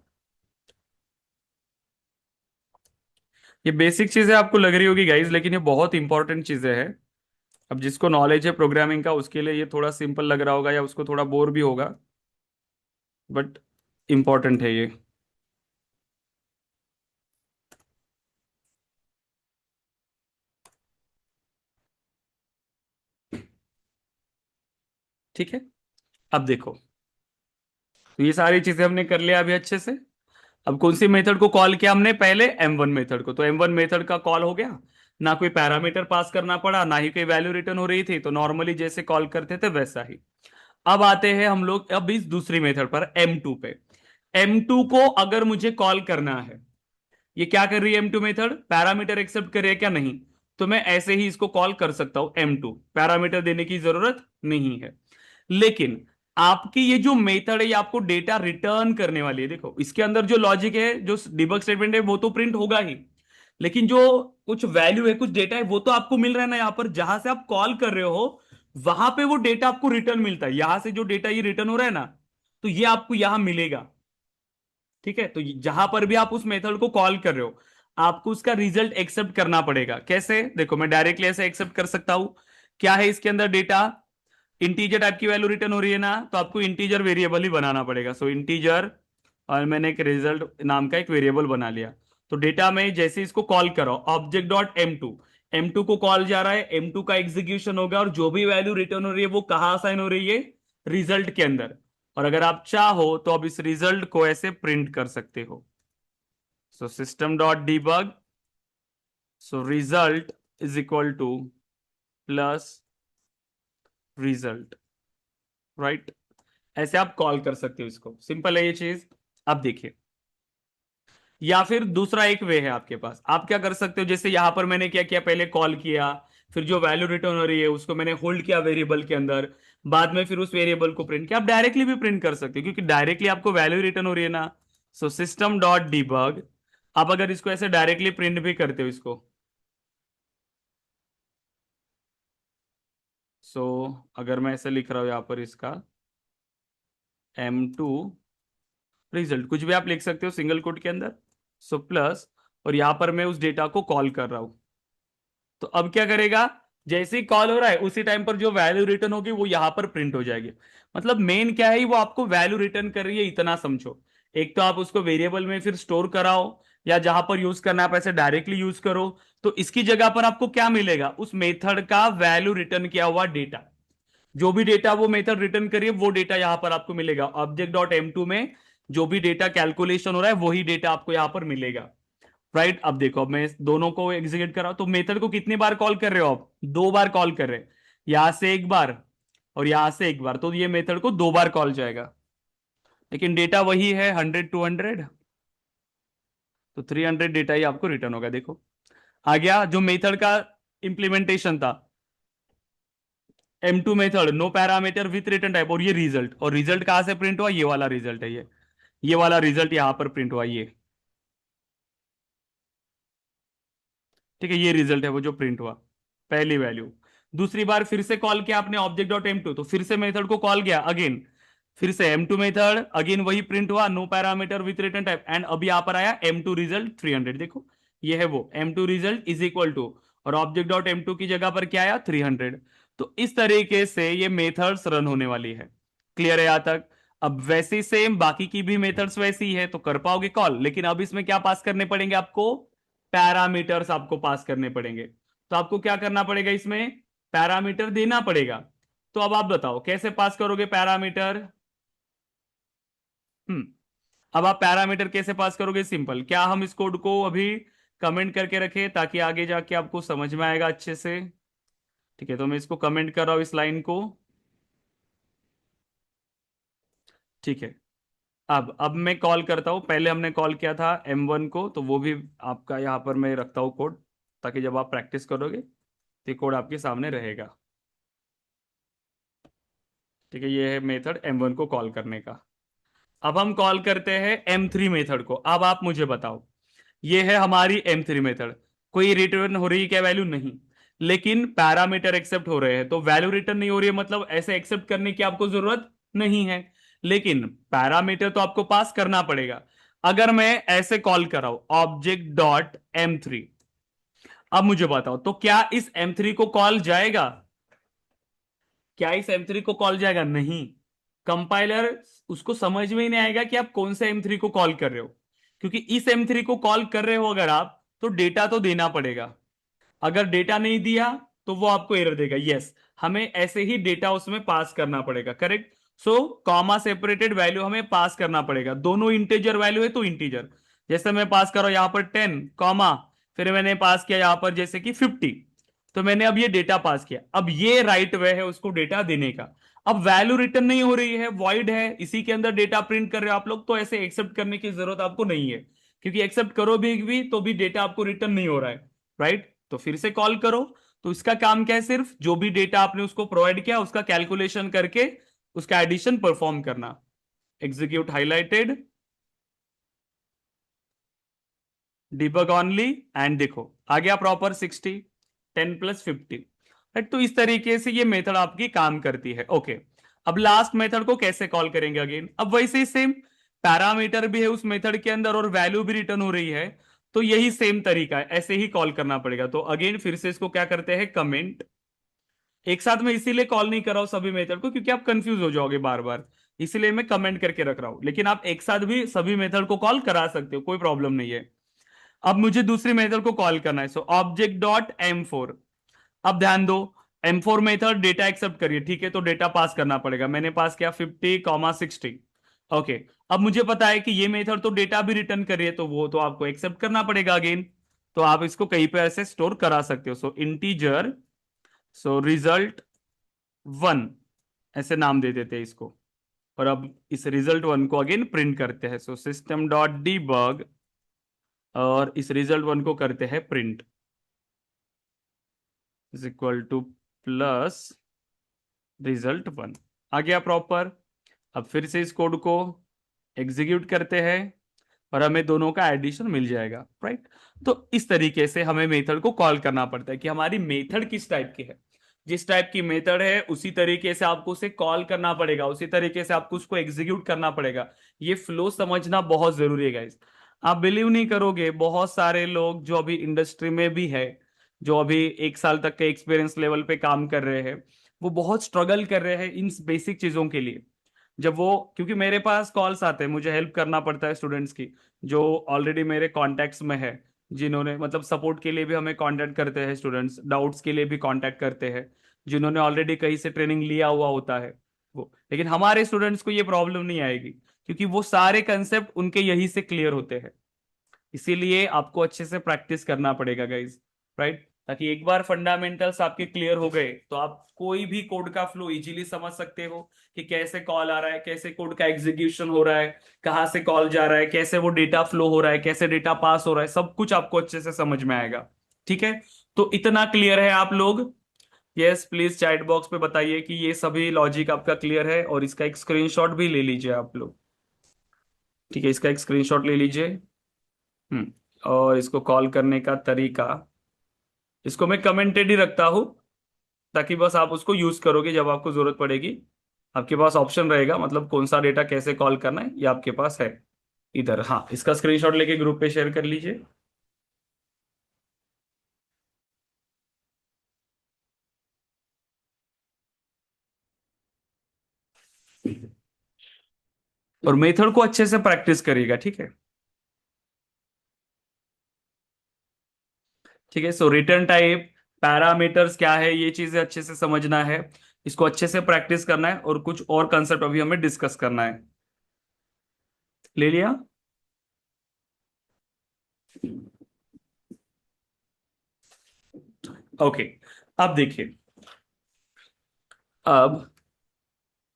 ये बेसिक चीजें आपको लग रही होगी गाइज, लेकिन ये बहुत इंपॉर्टेंट चीजें हैं। अब जिसको नॉलेज है प्रोग्रामिंग का उसके लिए ये थोड़ा सिंपल लग रहा होगा या उसको थोड़ा बोर भी होगा, बट इंपॉर्टेंट है ये। ठीक है, अब देखो, तो ये सारी चीजें हमने कर लिया अभी अच्छे से। अब कौन सी मेथड को कॉल किया हमने, पहले M1 मेथड को, तो M1 मेथड का कॉल हो गया। ना कोई पैरामीटर पास करना पड़ा, ना ही कोई वैल्यू रिटर्न हो रही थी, तो नॉर्मली जैसे कॉल करते थे वैसा ही। अब आते हैं हम लोग अब इस दूसरी मेथड पर, M2 पे। M2 को अगर मुझे कॉल करना है, ये क्या कर रही है M2 मेथड, पैरामीटर एक्सेप्ट कर रही है क्या, नहीं। तो मैं ऐसे ही इसको कॉल कर सकता हूं M2, पैरामीटर देने की जरूरत नहीं है। लेकिन आपकी ये जो मेथड है ये आपको डेटा रिटर्न करने वाली है। देखो इसके अंदर जो लॉजिक है, जो डिबग स्टेटमेंट है, वो तो प्रिंट होगा ही, लेकिन जो कुछ वैल्यू है, कुछ डेटा है, वो तो आपको मिल रहा है ना, यहां पर जहां से आप कॉल कर रहे हो वहां पे वो डेटा आपको रिटर्न मिलता है। यहां से जो डेटा ये रिटर्न हो रहा है ना, तो ये आपको यहां मिलेगा। ठीक है, तो जहां पर भी आप उस मेथड को कॉल कर रहे हो, आपको उसका रिजल्ट एक्सेप्ट करना पड़ेगा। कैसे, देखो मैं डायरेक्टली ऐसे एक्सेप्ट कर सकता हूं। क्या है इसके अंदर डेटा, इंटीजर टाइप की वैल्यू रिटर्न हो रही है ना, तो आपको इंटीजर वेरिएबल ही बनाना पड़ेगा। सो इंटीजर, और मैंने एक रिजल्ट नाम का एक वेरिएबल बना लिया। तो डेटा में जैसे इसको कॉल करो, ऑब्जेक्ट डॉट M2, M2 को कॉल जा रहा है, M2 का एग्जीक्यूशन होगा, और जो भी वैल्यू रिटर्न हो रही है वो कहां साइन हो रही है, रिजल्ट के अंदर। और अगर आप चाहो तो अब इस रिजल्ट को ऐसे प्रिंट कर सकते हो। So system dot debug, so result is equal two plus result, right. ऐसे आप कॉल कर सकते हो इसको, सिंपल है ये चीज। अब देखिए, या फिर दूसरा एक वे है आपके पास, आप क्या कर सकते हो, जैसे यहां पर मैंने क्या किया, पहले कॉल किया, फिर जो वैल्यू रिटर्न हो रही है उसको मैंने होल्ड किया वेरिएबल के अंदर, बाद में फिर उस वेरिएबल को प्रिंट किया। आप डायरेक्टली भी प्रिंट कर सकते हो, क्योंकि डायरेक्टली आपको वैल्यू रिटर्न हो रही है ना। सो सिस्टम डॉट डिबग, आप अगर इसको ऐसे डायरेक्टली प्रिंट भी करते हो इसको, सो अगर मैं ऐसे लिख रहा हूं यहां पर इसका M2 रिजल्ट, कुछ भी आप लिख सकते हो सिंगल कोट के अंदर। सो प्लस, और यहां पर मैं उस डेटा को कॉल कर रहा हूं। तो अब क्या करेगा, जैसे ही कॉल हो रहा है उसी टाइम पर जो वैल्यू रिटर्न होगी वो यहां पर प्रिंट हो जाएगी। मतलब मेन क्या है, वो आपको वैल्यू रिटर्न कर रही है, इतना समझो। एक तो आप उसको वेरिएबल में फिर स्टोर कराओ, या जहां पर यूज करना है आप ऐसे डायरेक्टली यूज करो, तो इसकी जगह पर आपको क्या मिलेगा, उस मेथड का वैल्यू रिटर्न किया हुआ डेटा। जो भी डेटा वो मेथड रिटर्न करिए वो डेटा यहां पर आपको मिलेगा। ऑब्जेक्ट डॉट M2 में जो भी डेटा कैलकुलेशन हो रहा है वही डेटा आपको यहां पर मिलेगा, राइट। अब देखो, अब मैं दोनों को एग्जीक्यूट कर रहा हूं, तो मेथड को कितनी बार कॉल कर रहे हो आप, दो बार कॉल कर रहे हैं। यहां से एक बार और यहां से एक बार, तो ये मेथड को दो बार कॉल जाएगा, लेकिन डेटा वही है 100 200, तो 300 डेटा ही आपको रिटर्न होगा। देखो आ गया जो मेथड का इंप्लीमेंटेशन था, M2 method, no parameter with return type, और ये रिजल्ट, और रिजल्ट कहां से प्रिंट हुआ, ये वाला रिजल्ट है, ये वाला रिजल्ट यहां पर प्रिंट हुआ ये। ठीक है, ये रिजल्ट है वो जो प्रिंट हुआ, पहली वैल्यू। दूसरी बार फिर से कॉल किया आपने ऑब्जेक्ट डॉट M2, तो फिर से मेथड को कॉल किया अगेन, फिर से M2 मेथड अगेन वही प्रिंट हुआ, no parameter with return type, and अभी यहां पर आया M2 रिजल्ट 300। देखो ये है वो M2 result is equal to, और ऑब्जेक्ट डॉट M2 की जगह पर क्या आया, 300। तो इस तरीके से ये मेथड्स रन होने वाली है। क्लियर है यहां तक। अब वैसे सेम बाकी की भी मेथड्स वैसी है, तो कर पाओगे कॉल, लेकिन अब इसमें क्या पास करने पड़ेंगे आपको, पैरामीटर्स आपको पास करने पड़ेंगे। तो आपको क्या करना पड़ेगा, इसमें पैरामीटर देना पड़ेगा। तो अब आप बताओ कैसे पास करोगे पैरामीटर। हम्म, अब आप पैरामीटर कैसे पास करोगे, सिंपल, क्या हम इस कोड को अभी कमेंट करके रखें ताकि आगे जाके आपको समझ में आएगा अच्छे से। ठीक है, तो मैं इसको कमेंट कर रहा हूं इस लाइन को। ठीक है, अब मैं कॉल करता हूं, पहले हमने कॉल किया था M1 को, तो वो भी आपका यहां पर मैं रखता हूं कोड, ताकि जब आप प्रैक्टिस करोगे तो ये कोड आपके सामने रहेगा। ठीक है, ये है मेथड M1 को कॉल करने का। अब हम कॉल करते हैं M3 मेथड को। अब आप मुझे बताओ, ये है हमारी M3 मेथड, कोई रिटर्न हो रही है क्या, वैल्यू नहीं, लेकिन पैरामीटर एक्सेप्ट हो रहे हैं, तो वैल्यू रिटर्न नहीं हो रही है, मतलब ऐसे एक्सेप्ट करने की आपको जरूरत नहीं है। लेकिन पैरामीटर तो आपको पास करना पड़ेगा। अगर मैं ऐसे कॉल कर रहा हूं ऑब्जेक्ट डॉट M3, अब मुझे बताओ तो क्या इस M3 को कॉल जाएगा? क्या इस M3 को कॉल जाएगा? नहीं। कंपाइलर उसको समझ में ही नहीं आएगा कि आप कौन से M3 को कॉल कर रहे हो, क्योंकि इस M3 को कॉल कर रहे हो अगर आप, तो डेटा तो देना पड़ेगा। अगर डेटा नहीं दिया तो वो आपको एरर देगा। यस, हमें ऐसे ही डेटा उसमें पास करना पड़ेगा। करेक्ट। सो कॉमा सेपरेटेड वैल्यू हमें पास करना पड़ेगा। दोनों इंटीजर वैल्यू है तो इंटीजर, जैसे मैं पास करो यहां पर 10 कॉमा, फिर मैंने पास किया यहां पर जैसे कि 50, तो मैंने अब ये डेटा पास किया। अब ये राइट वे है उसको डेटा देने का। अब वैल्यू रिटर्न नहीं हो रही है, वॉइड है, इसी के अंदर डेटा प्रिंट कर रहे हो आप लोग, तो ऐसे एक्सेप्ट करने की जरूरत आपको नहीं है, क्योंकि एक्सेप्ट करो भी तो भी डेटा आपको रिटर्न नहीं हो रहा है। राइट। तो फिर से कॉल करो। तो इसका काम क्या है? सिर्फ जो भी डेटा आपने उसको प्रोवाइड किया उसका कैलकुलेशन करके उसका एडिशन परफॉर्म करना। Execute highlighted, debug only, and देखो आ गया प्रॉपर 60, 10 + 50। राइट। तो इस तरीके से ये मेथड आपकी काम करती है। ओके। अब लास्ट मेथड को कैसे कॉल करेंगे? अगेन अब वैसे ही सेम पैरामीटर भी है उस मेथड के अंदर और वैल्यू भी रिटर्न हो रही है, तो यही सेम तरीका है, ऐसे ही कॉल करना पड़ेगा। तो अगेन फिर से इसको क्या करते हैं, कमेंट। एक साथ में इसीलिए कॉल नहीं कर रहा हूं सभी मेथड को, क्योंकि आप कंफ्यूज हो जाओगे बार बार, इसीलिए मैं कमेंट करके रख रहा हूं। लेकिन आप एक साथ भी सभी मेथड को कॉल करा सकते हो, कोई प्रॉब्लम नहीं है। अब मुझे दूसरी मेथड को कॉल करना है, सो ऑब्जेक्ट डॉट M4। अब ध्यान दो, M4 मेथड डेटा एक्सेप्ट करिए, ठीक है, तो डेटा पास करना पड़ेगा। मैंने पास किया 50, 60। ओके। अब मुझे पता है कि ये मेथड तो डेटा भी रिटर्न कर रही है, तो वो तो आपको एक्सेप्ट करना पड़ेगा अगेन। तो आप इसको कहीं पे ऐसे स्टोर करा सकते हो, सो इंटीजर, सो result 1, ऐसे नाम दे देते हैं इसको। और अब इस result 1 को अगेन प्रिंट करते हैं, सो सिस्टम डॉट डीबग, और इस result 1 को करते हैं print, is equal two plus result 1। आ गया प्रॉपर। अब फिर से इस कोड को एग्जीक्यूट करते हैं और हमें दोनों का एडिशन मिल जाएगा। राइट। तो इस तरीके से हमें मेथड को कॉल करना पड़ता है कि हमारी मेथड किस टाइप की है। जिस टाइप की मेथड है उसी तरीके से आपको उसे कॉल करना पड़ेगा, उसी तरीके से आपको उसको एग्जीक्यूट करना पड़ेगा। ये फ्लो समझना बहुत जरूरी है गाइस। आप बिलीव नहीं करोगे, बहुत सारे लोग जो अभी इंडस्ट्री में भी है, जो अभी 1 साल तक के एक्सपीरियंस लेवल पे काम कर रहे हैं, वो बहुत स्ट्रगल कर रहे हैं इन बेसिक चीजों के लिए। जब वो, क्योंकि मेरे पास कॉल्स आते हैं, मुझे हेल्प करना पड़ता है स्टूडेंट्स की जो ऑलरेडी मेरे कॉन्टैक्ट्स में है, जिन्होंने मतलब सपोर्ट के लिए भी हमें कांटेक्ट करते हैं स्टूडेंट्स, डाउट्स के लिए भी कांटेक्ट करते हैं, जिन्होंने ऑलरेडी कहीं से ट्रेनिंग लिया हुआ होता है वो। लेकिन हमारे स्टूडेंट्स को ये प्रॉब्लम नहीं आएगी, क्योंकि वो सारे कंसेप्ट उनके यही से क्लियर होते हैं। इसीलिए आपको अच्छे से प्रैक्टिस करना पड़ेगा गाइज। राइट। ताकि एक बार फंडामेंटल्स आपके क्लियर हो गए तो आप कोई भी कोड का फ्लो इजीली समझ सकते हो, कि कैसे कॉल आ रहा है, कैसे कोड का एग्जीक्यूशन हो रहा है, कहाँ से कॉल जा रहा है, कैसे वो डेटा फ्लो हो रहा है, कैसे डेटा पास हो रहा है, सब कुछ आपको अच्छे से समझ में आएगा। ठीक है। तो इतना क्लियर है आप लोग? यस, प्लीज चैट बॉक्स पे बताइए कि ये सभी लॉजिक आपका क्लियर है, और इसका एक स्क्रीनशॉट भी ले लीजिए आप लोग। ठीक है, इसका एक स्क्रीनशॉट ले लीजिए। और इसको कॉल करने का तरीका, इसको मैं कमेंटेड ही रखता हूं, ताकि बस आप उसको यूज करोगे जब आपको जरूरत पड़ेगी। आपके पास ऑप्शन रहेगा, मतलब कौन सा डेटा कैसे कॉल करना है ये आपके पास है इधर। हाँ, इसका स्क्रीनशॉट लेके ग्रुप पे शेयर कर लीजिए। और मेथड को अच्छे से प्रैक्टिस करिएगा, ठीक है। ठीक है। सो रिटर्न टाइप, पैरामीटर्स क्या है, ये चीजें अच्छे से समझना है, इसको अच्छे से प्रैक्टिस करना है, और कुछ और कंसेप्ट अभी हमें डिस्कस करना है। ले लिया? ओके। अब देखिए, अब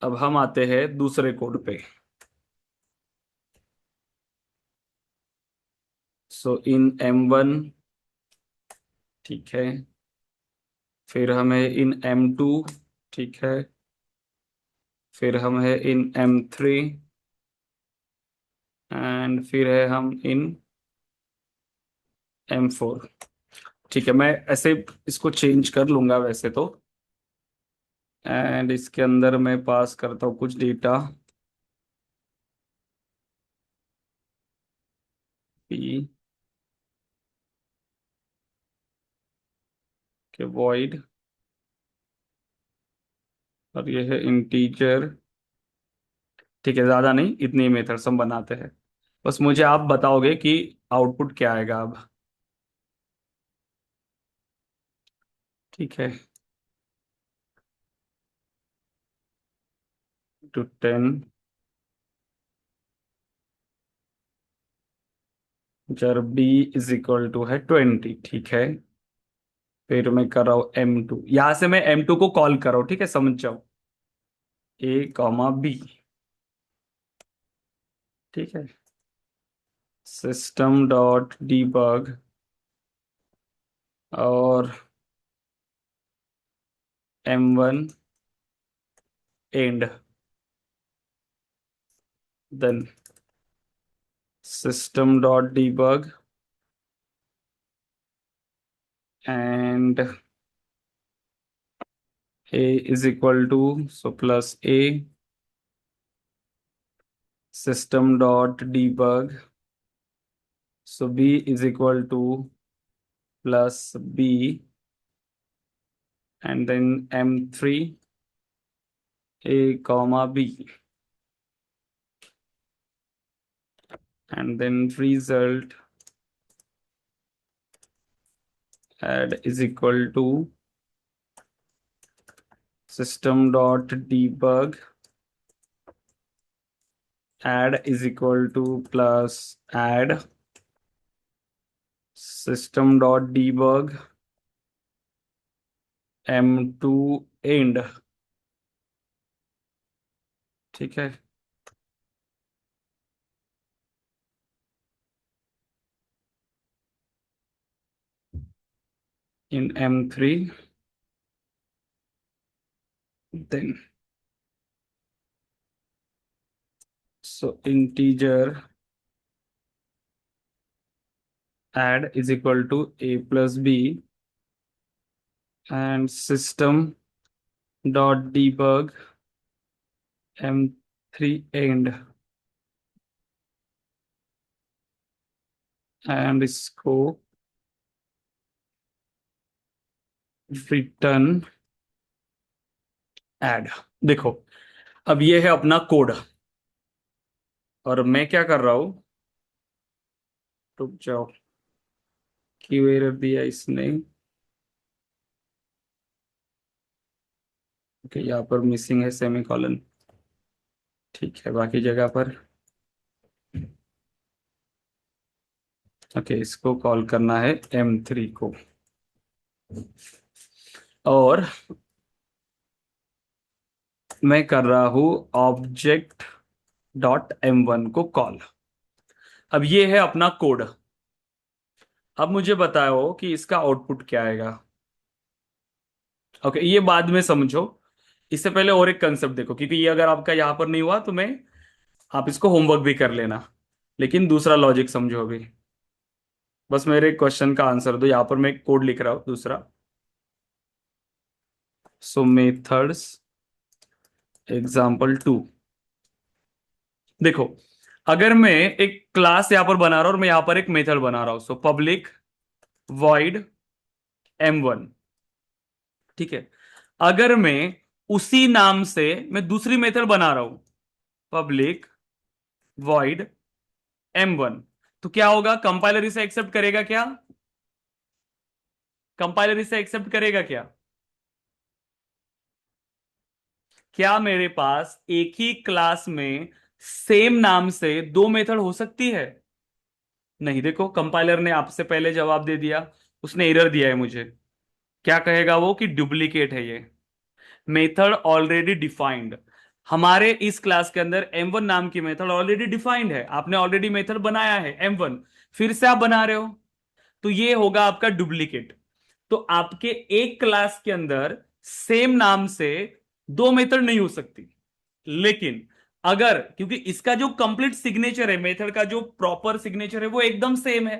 अब हम आते हैं दूसरे कोड पे। सो इन M1, ठीक है, फिर हमें इन M2, ठीक है, फिर हम है इन M3, एंड फिर है हम इन M4। ठीक है, मैं ऐसे इसको चेंज कर लूंगा वैसे तो। एंड इसके अंदर मैं पास करता हूँ कुछ डेटा पी के वॉइड, और ये है इंटीजर। ठीक है, ज्यादा नहीं, इतनी मेथड्स हम बनाते हैं। बस मुझे आप बताओगे कि आउटपुट क्या आएगा अब। ठीक है, टू 10 जर बी इज इक्वल टू है 20। ठीक है, फिर मैं कर रहा हूँ M2, यहां से मैं M2 को कॉल कर रहा हूँ। ठीक है, समझ जाओ, A, B। ठीक है, सिस्टम डॉट डीबग और M1 and then system dot debug and A is equal to, so plus A, system dot debug, so b is equal to plus b, and then M3 a comma b, and then result add is equal to system dot debug add is equal to plus add system dot debug M2 end। ठीक है, in M3 then, so integer add is equal to a plus b, and system dot debug M3 end, and इसको return add. देखो, अब ये है अपना code, और मैं क्या कर रहा हूं, रुक जाओ, क्यों एरर दिया इसने। ओके, यहाँ पर मिसिंग है सेमीकोलन। ठीक है, बाकी जगह पर ओके, इसको कॉल करना है M3 को, और मैं कर रहा हूं ऑब्जेक्ट डॉट M1 को कॉल। अब ये है अपना कोड। अब मुझे बताओ कि इसका आउटपुट क्या आएगा। ओके, ये बाद में समझो, इससे पहले और एक कंसेप्ट देखो, क्योंकि ये अगर आपका यहां पर नहीं हुआ तो मैं, आप इसको होमवर्क भी कर लेना, लेकिन दूसरा लॉजिक समझो अभी। बस मेरे क्वेश्चन का आंसर दो, यहां पर मैं कोड लिख रहा हूं दूसरा। सो मेथड्स एग्जाम्पल 2। देखो, अगर मैं एक क्लास यहां पर बना रहा हूं और मैं यहां पर एक मेथड बना रहा हूं, सो पब्लिक वॉइड M1। ठीक है, अगर मैं उसी नाम से मैं दूसरी मेथड बना रहा हूं, पब्लिक वॉइड M1, तो क्या होगा, कंपाइलर इसे एक्सेप्ट करेगा क्या? कंपाइलर इसे एक्सेप्ट करेगा क्या? क्या मेरे पास एक ही क्लास में सेम नाम से दो मेथड हो सकती है? नहीं। देखो, कंपाइलर ने आपसे पहले जवाब दे दिया, उसने एरर दिया है मुझे। क्या कहेगा वो, कि डुप्लीकेट है ये मेथड, ऑलरेडी डिफाइंड। हमारे इस क्लास के अंदर M1 नाम की मेथड ऑलरेडी डिफाइंड है, आपने ऑलरेडी मेथड बनाया है M1, फिर से आप बना रहे हो, तो ये होगा आपका डुप्लीकेट। तो आपके एक क्लास के अंदर सेम नाम से दो मेथड नहीं हो सकती। लेकिन अगर, क्योंकि इसका जो कंप्लीट सिग्नेचर है, मेथड का जो प्रॉपर सिग्नेचर है वो एकदम सेम है,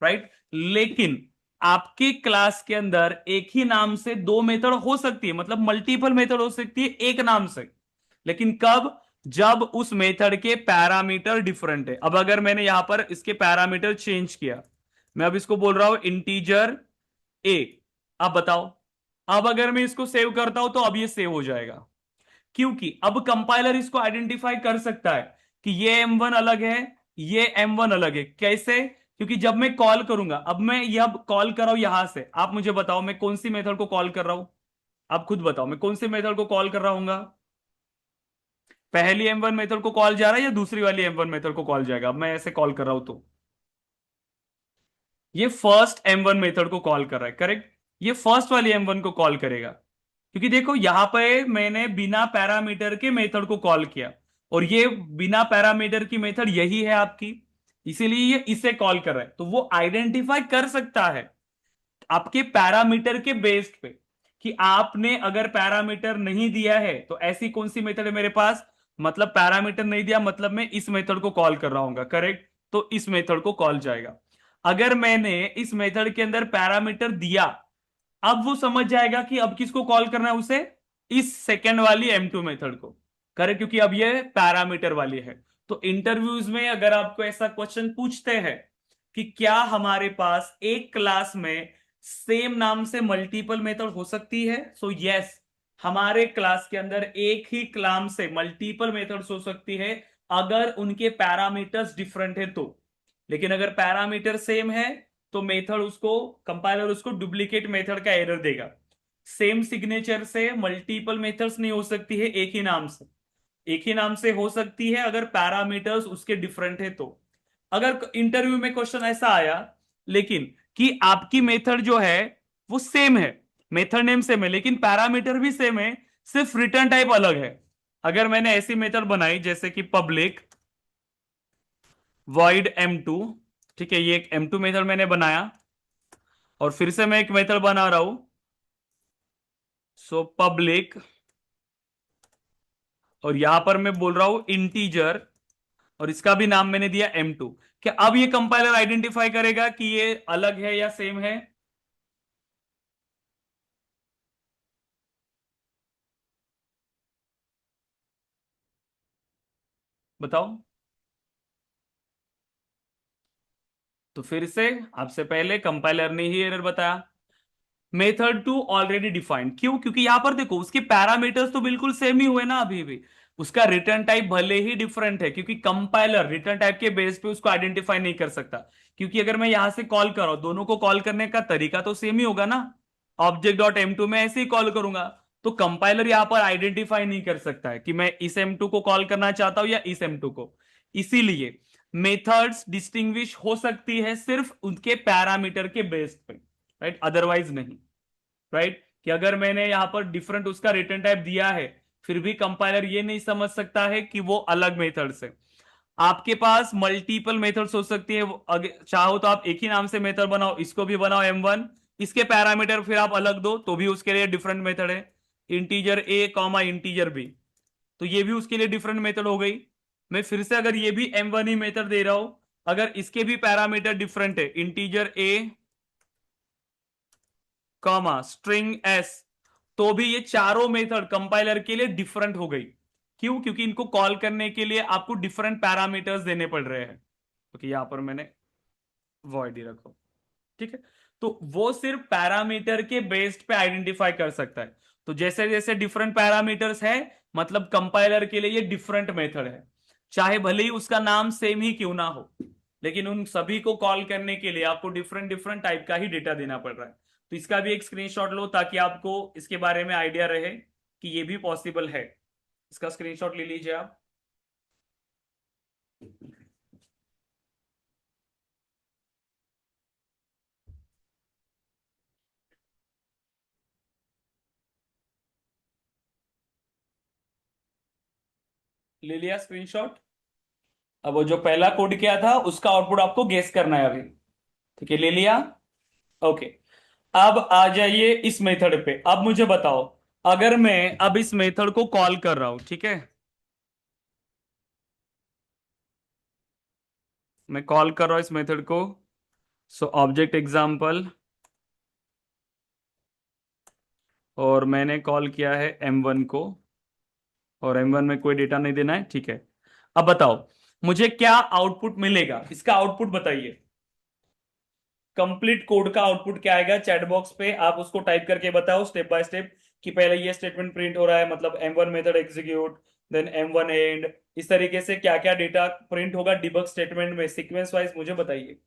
राइट। लेकिन आपके क्लास के अंदर एक ही नाम से दो मेथड हो सकती है, मतलब मल्टीपल मेथड हो सकती है एक नाम से, लेकिन कब? जब उस मेथड के पैरामीटर डिफरेंट है। अब अगर मैंने यहां पर इसके पैरामीटर चेंज किया, मैं अब इसको बोल रहा हूं इंटीजर ए, अब बताओ, अब अगर मैं इसको सेव करता हूं तो अब ये सेव हो जाएगा, क्योंकि अब कंपाइलर इसको आइडेंटिफाई कर सकता है कि ये M1 अलग है, ये M1 अलग है। कैसे? क्योंकि जब मैं कॉल करूंगा, अब मैं ये अब कॉल कर रहा हूं यहां से, आप मुझे बताओ मैं कौन सी मेथड को कॉल कर रहा हूं? आप खुद बताओ मैं कौन सी मेथड को कॉल कर रहा हूंगा? पहली M1 मेथड को कॉल जा रहा है या दूसरी वाली M1 मेथड को कॉल जाएगा? अब मैं ऐसे कॉल कर रहा हूं तो ये फर्स्ट M1 मेथड को कॉल कर रहा है, करेक्ट? ये फर्स्ट वाली M1 को कॉल करेगा, क्योंकि देखो यहां पे मैंने बिना पैरामीटर के मेथड को कॉल किया, और ये बिना पैरामीटर की मेथड यही है आपकी, इसीलिए ये इसे कॉल कर रहा है। तो वो आइडेंटिफाई कर सकता है आपके पैरामीटर के बेस्ड पे कि आपने अगर पैरामीटर नहीं दिया है तो ऐसी कौन सी मेथड है मेरे पास, मतलब पैरामीटर नहीं दिया मतलब मैं इस मेथड को कॉल कर रहा हूँ, करेक्ट? तो इस मेथड को कॉल जाएगा। अगर मैंने इस मेथड के अंदर पैरामीटर दिया, अब वो समझ जाएगा कि अब किसको कॉल करना है उसे, इस सेकेंड वाली M2 मेथड को, करेक्ट? क्योंकि अब ये पैरामीटर वाली है। तो इंटरव्यूज में अगर आपको ऐसा क्वेश्चन पूछते हैं कि क्या हमारे पास एक क्लास में सेम नाम से मल्टीपल मेथड हो सकती है, सो यस, हमारे क्लास के अंदर एक ही क्लाम से मल्टीपल मेथड्स हो सकती है अगर उनके पैरामीटर्स डिफरेंट है तो। लेकिन अगर पैरामीटर सेम है तो मेथड उसको, कंपाइलर उसको डुप्लीकेट मेथड का एरर देगा। सेम सिग्नेचर से मल्टीपल मेथड्स नहीं हो सकती है एक ही नाम से, एक ही नाम से हो सकती है अगर पैरामीटर्स उसके डिफरेंट है तो। अगर इंटरव्यू में क्वेश्चन ऐसा आया लेकिन कि आपकी मेथड जो है वो सेम है, मेथड नेम सेम है लेकिन पैरामीटर भी सेम है, सिर्फ रिटर्न टाइप अलग है। अगर मैंने ऐसी मेथड बनाई जैसे कि पब्लिक void M2, ठीक है, ये एक M2 मेथड मैंने बनाया, और फिर से मैं एक मेथड बना रहा हूं, सो पब्लिक, और यहां पर मैं बोल रहा हूं इंटीजर, और इसका भी नाम मैंने दिया M2। क्या अब ये कंपाइलर आइडेंटिफाई करेगा कि ये अलग है या सेम है? बताओ। तो फिर से, आपसे पहले कंपाइलर ने ही एरर बताया। मेथड टू ऑलरेडी डिफाइंड, क्यों? क्योंकि यहां पर देखो उसके पैरामीटर्स तो बिल्कुल सेम ही हुए ना अभी भी, उसका रिटर्न टाइप भले ही डिफरेंट है, क्योंकि कंपाइलर रिटर्न टाइप के बेस पे उसको आइडेंटिफाई नहीं कर सकता। क्योंकि अगर मैं यहां से कॉल कर रहा हूं, दोनों को कॉल करने का तरीका तो सेम ही होगा ना, ऑब्जेक्ट.m2 में ऐसे ही कॉल करूंगा, तो कंपाइलर यहां पर आइडेंटिफाई नहीं कर सकता है कि मैं इस M2 को कॉल करना चाहता हूं या इस M2 को। इसीलिए मेथड्स डिस्टिंग्विश हो सकती है सिर्फ उनके पैरामीटर के बेस पे, राइट, अदरवाइज नहीं। राइट, कि अगर मैंने यहां पर डिफरेंट उसका रिटर्न टाइप दिया है फिर भी कंपाइलर ये नहीं समझ सकता है कि वो अलग मेथड से। आपके पास मल्टीपल मेथड्स हो सकती है, चाहो तो आप एक ही नाम से मेथड बनाओ, इसको भी बनाओ M1, इसके पैरामीटर फिर आप अलग दो तो भी उसके लिए डिफरेंट मेथड है, integer a comma integer B, तो ये भी उसके लिए डिफरेंट मेथड हो गई। मैं फिर से अगर ये भी M1 ही मेथड दे रहा हूं, अगर इसके भी पैरामीटर डिफरेंट है, integer a comma string S, तो भी ये चारों मेथड कंपाइलर के लिए डिफरेंट हो गई। क्यों? क्योंकि इनको कॉल करने के लिए आपको डिफरेंट पैरामीटर्स देने पड़ रहे हैं। क्योंकि यहां पर मैंने वॉइड ही रखो, ठीक है। तो वो सिर्फ पैरामीटर के बेस्ड पे आइडेंटिफाई कर सकता है। तो जैसे जैसे डिफरेंट पैरामीटर्स है, मतलब कंपाइलर के लिए ये डिफरेंट मेथड है, चाहे भले ही उसका नाम सेम ही क्यों ना हो, लेकिन उन सभी को कॉल करने के लिए आपको डिफरेंट डिफरेंट टाइप का ही डेटा देना पड़ रहा है। तो इसका भी एक स्क्रीनशॉट लो ताकि आपको इसके बारे में आइडिया रहे कि ये भी पॉसिबल है। इसका स्क्रीनशॉट ले लीजिए आप। ले लिया स्क्रीनशॉट? अब वो जो पहला कोड किया था उसका आउटपुट आपको गेस करना है अभी, ठीक है, ले लिया? ओके। अब आ जाइए इस मेथड पे, अब मुझे बताओ, अगर मैं अब इस मेथड को कॉल कर रहा हूं, ठीक है, मैं कॉल कर रहा हूं इस मेथड को, सो ऑब्जेक्ट एग्जाम्पल और मैंने कॉल किया है M1 को, और M1 में कोई डेटा नहीं देना है, ठीक है। अब बताओ मुझे क्या आउटपुट मिलेगा, इसका आउटपुट बताइए। कंप्लीट कोड का आउटपुट क्या आएगा, चैट बॉक्स पे आप उसको टाइप करके बताओ स्टेप बाय स्टेप, कि पहले ये स्टेटमेंट प्रिंट हो रहा है, मतलब M1 method execute, then M1 and, इस तरीके से क्या क्या डेटा प्रिंट होगा डिबग स्टेटमेंट में, सीक्वेंस वाइज मुझे बताइए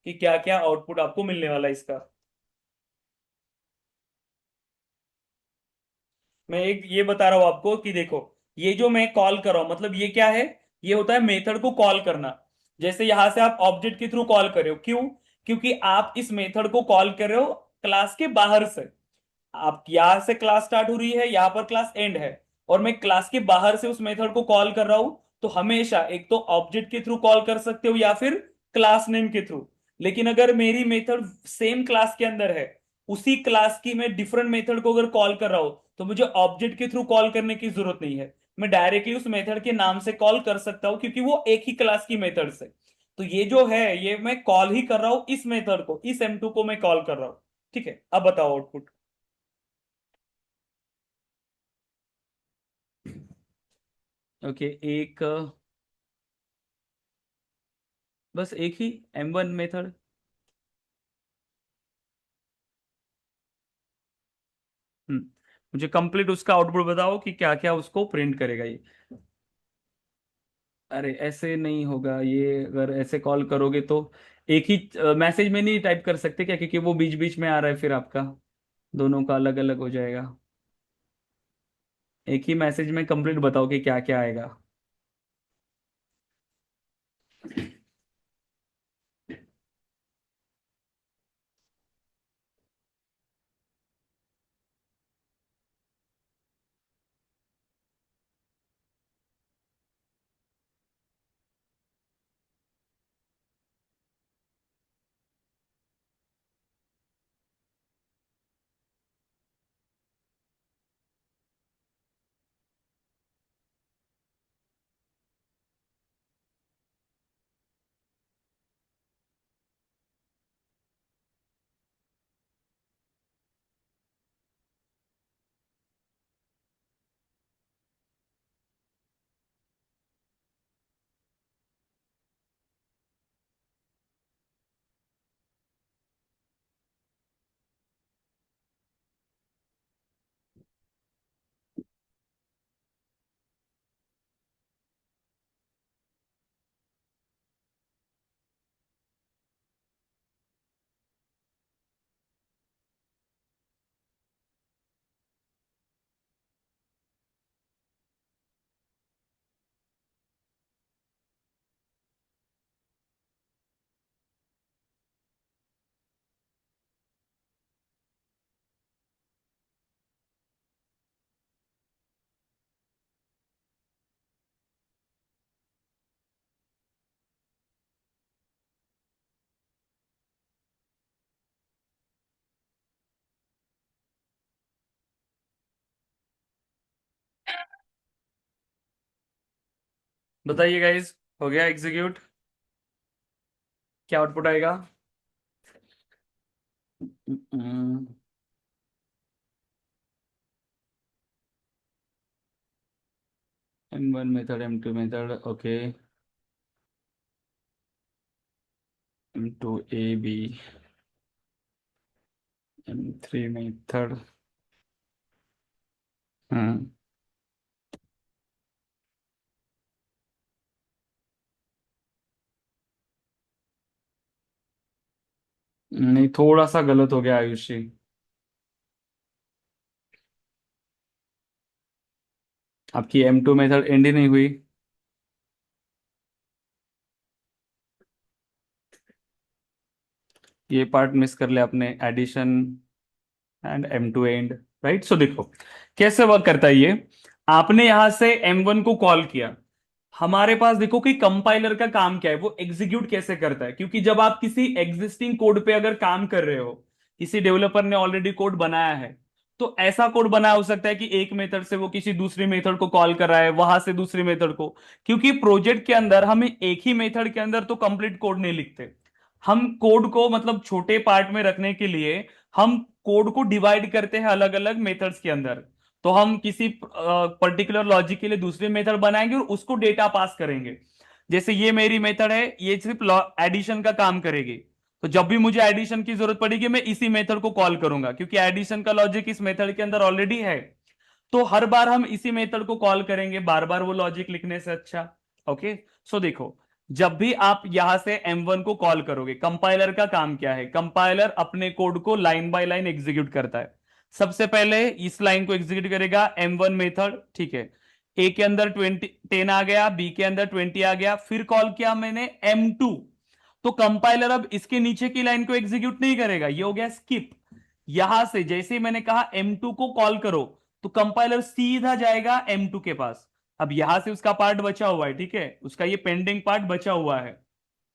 कि क्या क्या आउटपुट आपको मिलने वाला है इसका। मैं एक ये बता रहा हूं आपको कि देखो, ये जो मैं कॉल कर रहा हूं मतलब ये क्या है, ये होता है मेथड को कॉल करना। जैसे यहां से आप ऑब्जेक्ट के थ्रू कॉल कर रहे हो, क्यों? क्योंकि आप इस मेथड को कॉल कर रहे हो क्लास के बाहर से। आप यहां से क्लास स्टार्ट हो रही है, यहां पर क्लास एंड है, और मैं क्लास के बाहर से उस मेथड को कॉल कर रहा हूं। तो हमेशा एक तो ऑब्जेक्ट के थ्रू कॉल कर सकते हो या फिर क्लास नेम के थ्रू। लेकिन अगर मेरी मेथड सेम क्लास के अंदर है, उसी क्लास की मैं डिफरेंट मेथड को अगर कॉल कर रहा हूं, तो मुझे ऑब्जेक्ट के थ्रू कॉल करने की जरूरत नहीं है। मैं डायरेक्टली उस मेथड के नाम से कॉल कर सकता हूं, क्योंकि वो एक ही क्लास की मेथड से। तो ये जो है ये मैं कॉल ही कर रहा हूं इस मेथड को, इस M2 को मैं कॉल कर रहा हूं। ठीक है, अब बताओ आउटपुट। ओके, एक बस एक ही M1 मेथड। मुझे कंप्लीट उसका आउटपुट बताओ कि क्या क्या उसको प्रिंट करेगा ये। अरे ऐसे नहीं होगा ये, अगर ऐसे कॉल करोगे तो एक ही मैसेज में नहीं टाइप कर सकते क्या, क्योंकि वो बीच बीच में आ रहा है, फिर आपका दोनों का अलग अलग हो जाएगा। एक ही मैसेज में कंप्लीट बताओ कि क्या क्या आएगा। बताइए गाइस, हो गया एग्जीक्यूट? क्या आउटपुट आएगा? M1 method, M2 method, okay. M2 AB, M3 method. Hmm. नहीं, थोड़ा सा गलत हो गया आयुषी। आपकी M2 मेथड एंड ही नहीं हुई। ये पार्ट मिस कर लिया आपने, addition and M2 and. Right, so देखो कैसे वर्क करता है ये। आपने यहां से M1 को कॉल किया, हमारे पास देखो कि कंपाइलर का काम क्या है, वो एग्जीक्यूट कैसे करता है। क्योंकि जब आप किसी एग्जिस्टिंग कोड पे अगर काम कर रहे हो, किसी डेवलपर ने ऑलरेडी कोड बनाया है, तो ऐसा कोड बनाया हो सकता है कि एक मेथड से वो किसी दूसरी मेथड को कॉल कर रहा है, वहां से दूसरी मेथड को। क्योंकि प्रोजेक्ट के अंदर हम एक ही मेथड के अंदर तो कंप्लीट कोड नहीं लिखते। हम कोड को मतलब छोटे पार्ट में रखने के लिए हम कोड को डिवाइड करते हैं अलग अलग मेथड्स के अंदर, तो हम किसी पर्टिकुलर लॉजिक के लिए दूसरे मेथड बनाएंगे और उसको डेटा पास करेंगे। जैसे ये मेरी मेथड है, ये सिर्फ एडिशन का काम करेगी, तो जब भी मुझे एडिशन की जरूरत पड़ेगी मैं इसी मेथड को कॉल करूंगा, क्योंकि एडिशन का लॉजिक इस मेथड के अंदर ऑलरेडी है। तो हर बार हम इसी मेथड को कॉल करेंगे, बार बार वो लॉजिक लिखने से अच्छा। ओके, सो देखो, जब भी आप यहां से M1 को कॉल करोगे, कंपाइलर का काम क्या है? कंपाइलर अपने कोड को लाइन बाय लाइन एग्जीक्यूट करता है। सबसे पहले इस लाइन को एग्जीक्यूट करेगा M1 मेथड, ठीक है। ए के अंदर 10 आ गया, बी के अंदर 20 आ गया, फिर कॉल किया मैंने M2। तो कंपाइलर अब इसके नीचे की लाइन को एग्जीक्यूट नहीं करेगा, ये हो गया स्किप। यहां से जैसे ही मैंने कहा M2 को कॉल करो, तो कंपाइलर सीधा जाएगा M2 के पास। अब यहां से उसका पार्ट बचा हुआ है, ठीक है, उसका ये पेंडिंग पार्ट बचा हुआ है।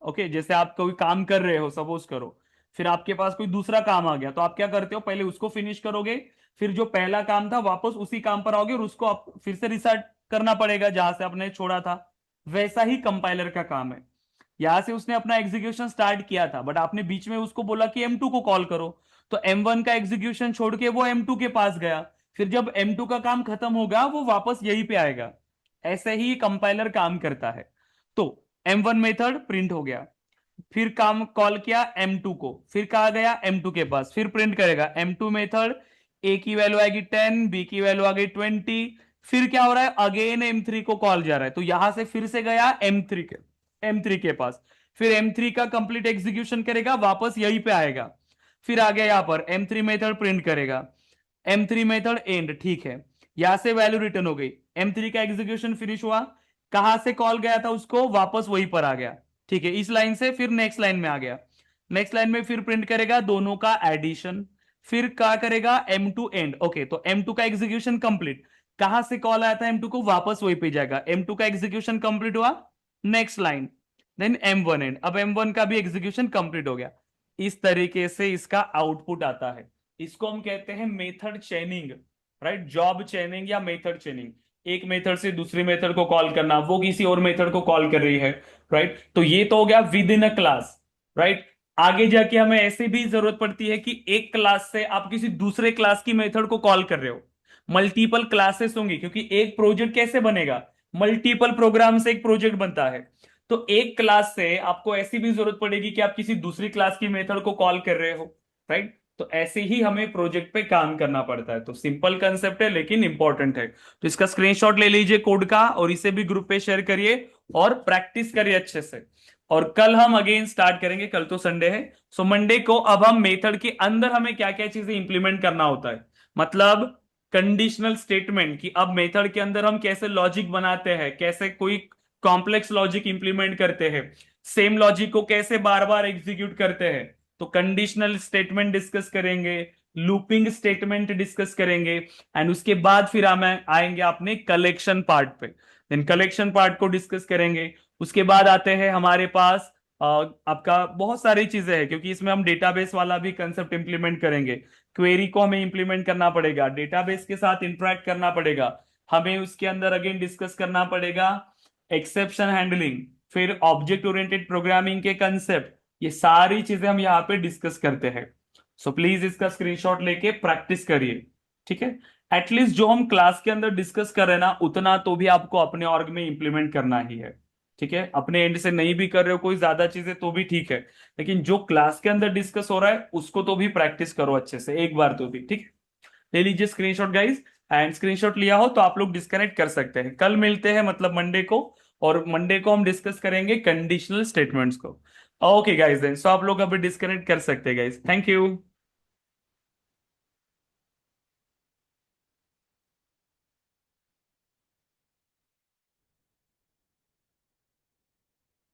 ओके, जैसे आप कोई काम कर रहे हो, सपोज करो, फिर आपके पास कोई दूसरा काम आ गया, तो आप क्या करते हो, पहले उसको फिनिश करोगे, फिर जो पहला काम था वापस उसी काम पर आओगे और उसको आप फिर से रिस्टार्ट करना पड़ेगा जहां से आपने छोड़ा था। वैसा ही कंपाइलर का काम है। यहां से उसने अपना एग्जीक्यूशन स्टार्ट किया था, बट आपने बीच में उसको बोला कि M2 को कॉल करो, तो M1 का एग्जीक्यूशन छोड़ के वो M2 के पास गया। फिर जब M2 का काम खत्म होगा वो वापस यहीं पे आएगा। ऐसे ही कंपाइलर काम करता है। तो M1 मेथड प्रिंट हो गया, फिर काम कॉल किया M2 को, फिर कहा गया M2 के पास, फिर प्रिंट करेगा M2 मेथड। ए की वैल्यू आएगी 10, बी की वैल्यू आ गई 20। फिर क्या हो रहा है, अगेन M3 को कॉल जा रहा है, तो यहां से फिर से गया M3 के पास, फिर M3 का कंप्लीट एग्जीक्यूशन करेगा, वापस यहीं पे आएगा। फिर आ गया यहां पर M3 मेथड प्रिंट करेगा, M3 मेथड एंड, ठीक है। यहां से वैल्यू रिटर्न हो गई, M3 का एग्जीक्यूशन फिनिश हुआ, कहां से कॉल गया था उसको, वापस वहीं पर आ गया, ठीक है। इस लाइन से फिर नेक्स्ट लाइन में आ गया, नेक्स्ट लाइन में फिर प्रिंट करेगा दोनों का एडिशन। फिर क्या करेगा, M2 एंड। ओके, तो M2 का एग्जीक्यूशन कंप्लीट, कहां से कॉल आया था M2 को, वापस वहीं पे जाएगा, M2 का एग्जीक्यूशन कंप्लीट हुआ, next line, then M1 end. अब M1 का भी एग्जीक्यूशन कंप्लीट हो गया। इस तरीके से इसका आउटपुट आता है। इसको हम कहते हैं मेथड चेनिंग, राइट, जॉब चेनिंग या मेथड चेनिंग। एक मेथड से दूसरी मेथड को कॉल करना, वो किसी और मेथड को कॉल कर रही है, राइट। तो ये तो हो गया with in a class, right. आगे जाके हमें ऐसे भी जरूरत पड़ती है कि एक क्लास से आप किसी दूसरे क्लास की मेथड को कॉल कर रहे हो, मल्टीपल क्लासेस होंगी, क्योंकि एक प्रोजेक्ट कैसे बनेगा, मल्टीपल प्रोग्राम से एक प्रोजेक्ट बनता है। तो एक क्लास से आपको ऐसी भी जरूरत पड़ेगी कि आप किसी दूसरी क्लास की मेथड को कॉल कर रहे हो, राइट। तो ऐसे ही हमें प्रोजेक्ट पे काम करना पड़ता है। तो सिंपल कंसेप्ट है लेकिन इंपॉर्टेंट है। तो इसका स्क्रीनशॉट ले लीजिए कोड का और इसे भी ग्रुप पे शेयर करिए और प्रैक्टिस करिए अच्छे से। और कल हम अगेन स्टार्ट करेंगे, कल तो संडे है। सो मंडे को अब हम मेथड के अंदर हमें क्या क्या चीजें इंप्लीमेंट करना होता है, मतलब कंडीशनल स्टेटमेंट, कि अब मेथड के अंदर हम कैसे लॉजिक बनाते हैं, कैसे कोई कॉम्प्लेक्स लॉजिक इंप्लीमेंट करते हैं, सेम लॉजिक को कैसे बार बार एग्जीक्यूट करते हैं। तो कंडीशनल स्टेटमेंट डिस्कस करेंगे, लूपिंग स्टेटमेंट डिस्कस करेंगे, एंड उसके बाद फिर हम आएंगे अपने कलेक्शन पार्ट पे। देन कलेक्शन पार्ट को डिस्कस करेंगे। उसके बाद आते हैं हमारे पास आपका बहुत सारी चीजें हैं, क्योंकि इसमें हम डेटाबेस वाला भी कंसेप्ट इंप्लीमेंट करेंगे। क्वेरी को हमें इंप्लीमेंट करना पड़ेगा, डेटाबेस के साथ इंटरेक्ट करना पड़ेगा, हमें उसके अंदर अगेन डिस्कस करना पड़ेगा एक्सेप्शन हैंडलिंग, फिर ऑब्जेक्ट ओरिएंटेड प्रोग्रामिंग के कंसेप्ट। ये सारी चीजें हम यहाँ पे डिस्कस करते हैं। सो प्लीज इसका स्क्रीनशॉट लेके प्रैक्टिस करिए, ठीक है। एटलीस्ट जो हम क्लास के अंदर डिस्कस कर रहे हैं ना, उतना तो भी आपको अपने ऑर्ग में इंप्लीमेंट करना ही है, ठीक है। अपने एंड से नहीं भी कर रहे हो कोई ज्यादा चीजें तो भी ठीक है, लेकिन जो क्लास के अंदर डिस्कस हो रहा है उसको तो भी प्रैक्टिस करो अच्छे से एक बार तो भी, ठीक है। ले लीजिए स्क्रीनशॉट गाइस, एंड स्क्रीनशॉट लिया हो तो आप लोग डिस्कनेक्ट कर सकते हैं। कल मिलते हैं, मतलब मंडे को, और मंडे को हम डिस्कस करेंगे कंडीशनल स्टेटमेंट्स को। ओके गाइस, देन सो आप लोग अभी डिस्कनेक्ट कर सकते हैं गाइस, थैंक यू।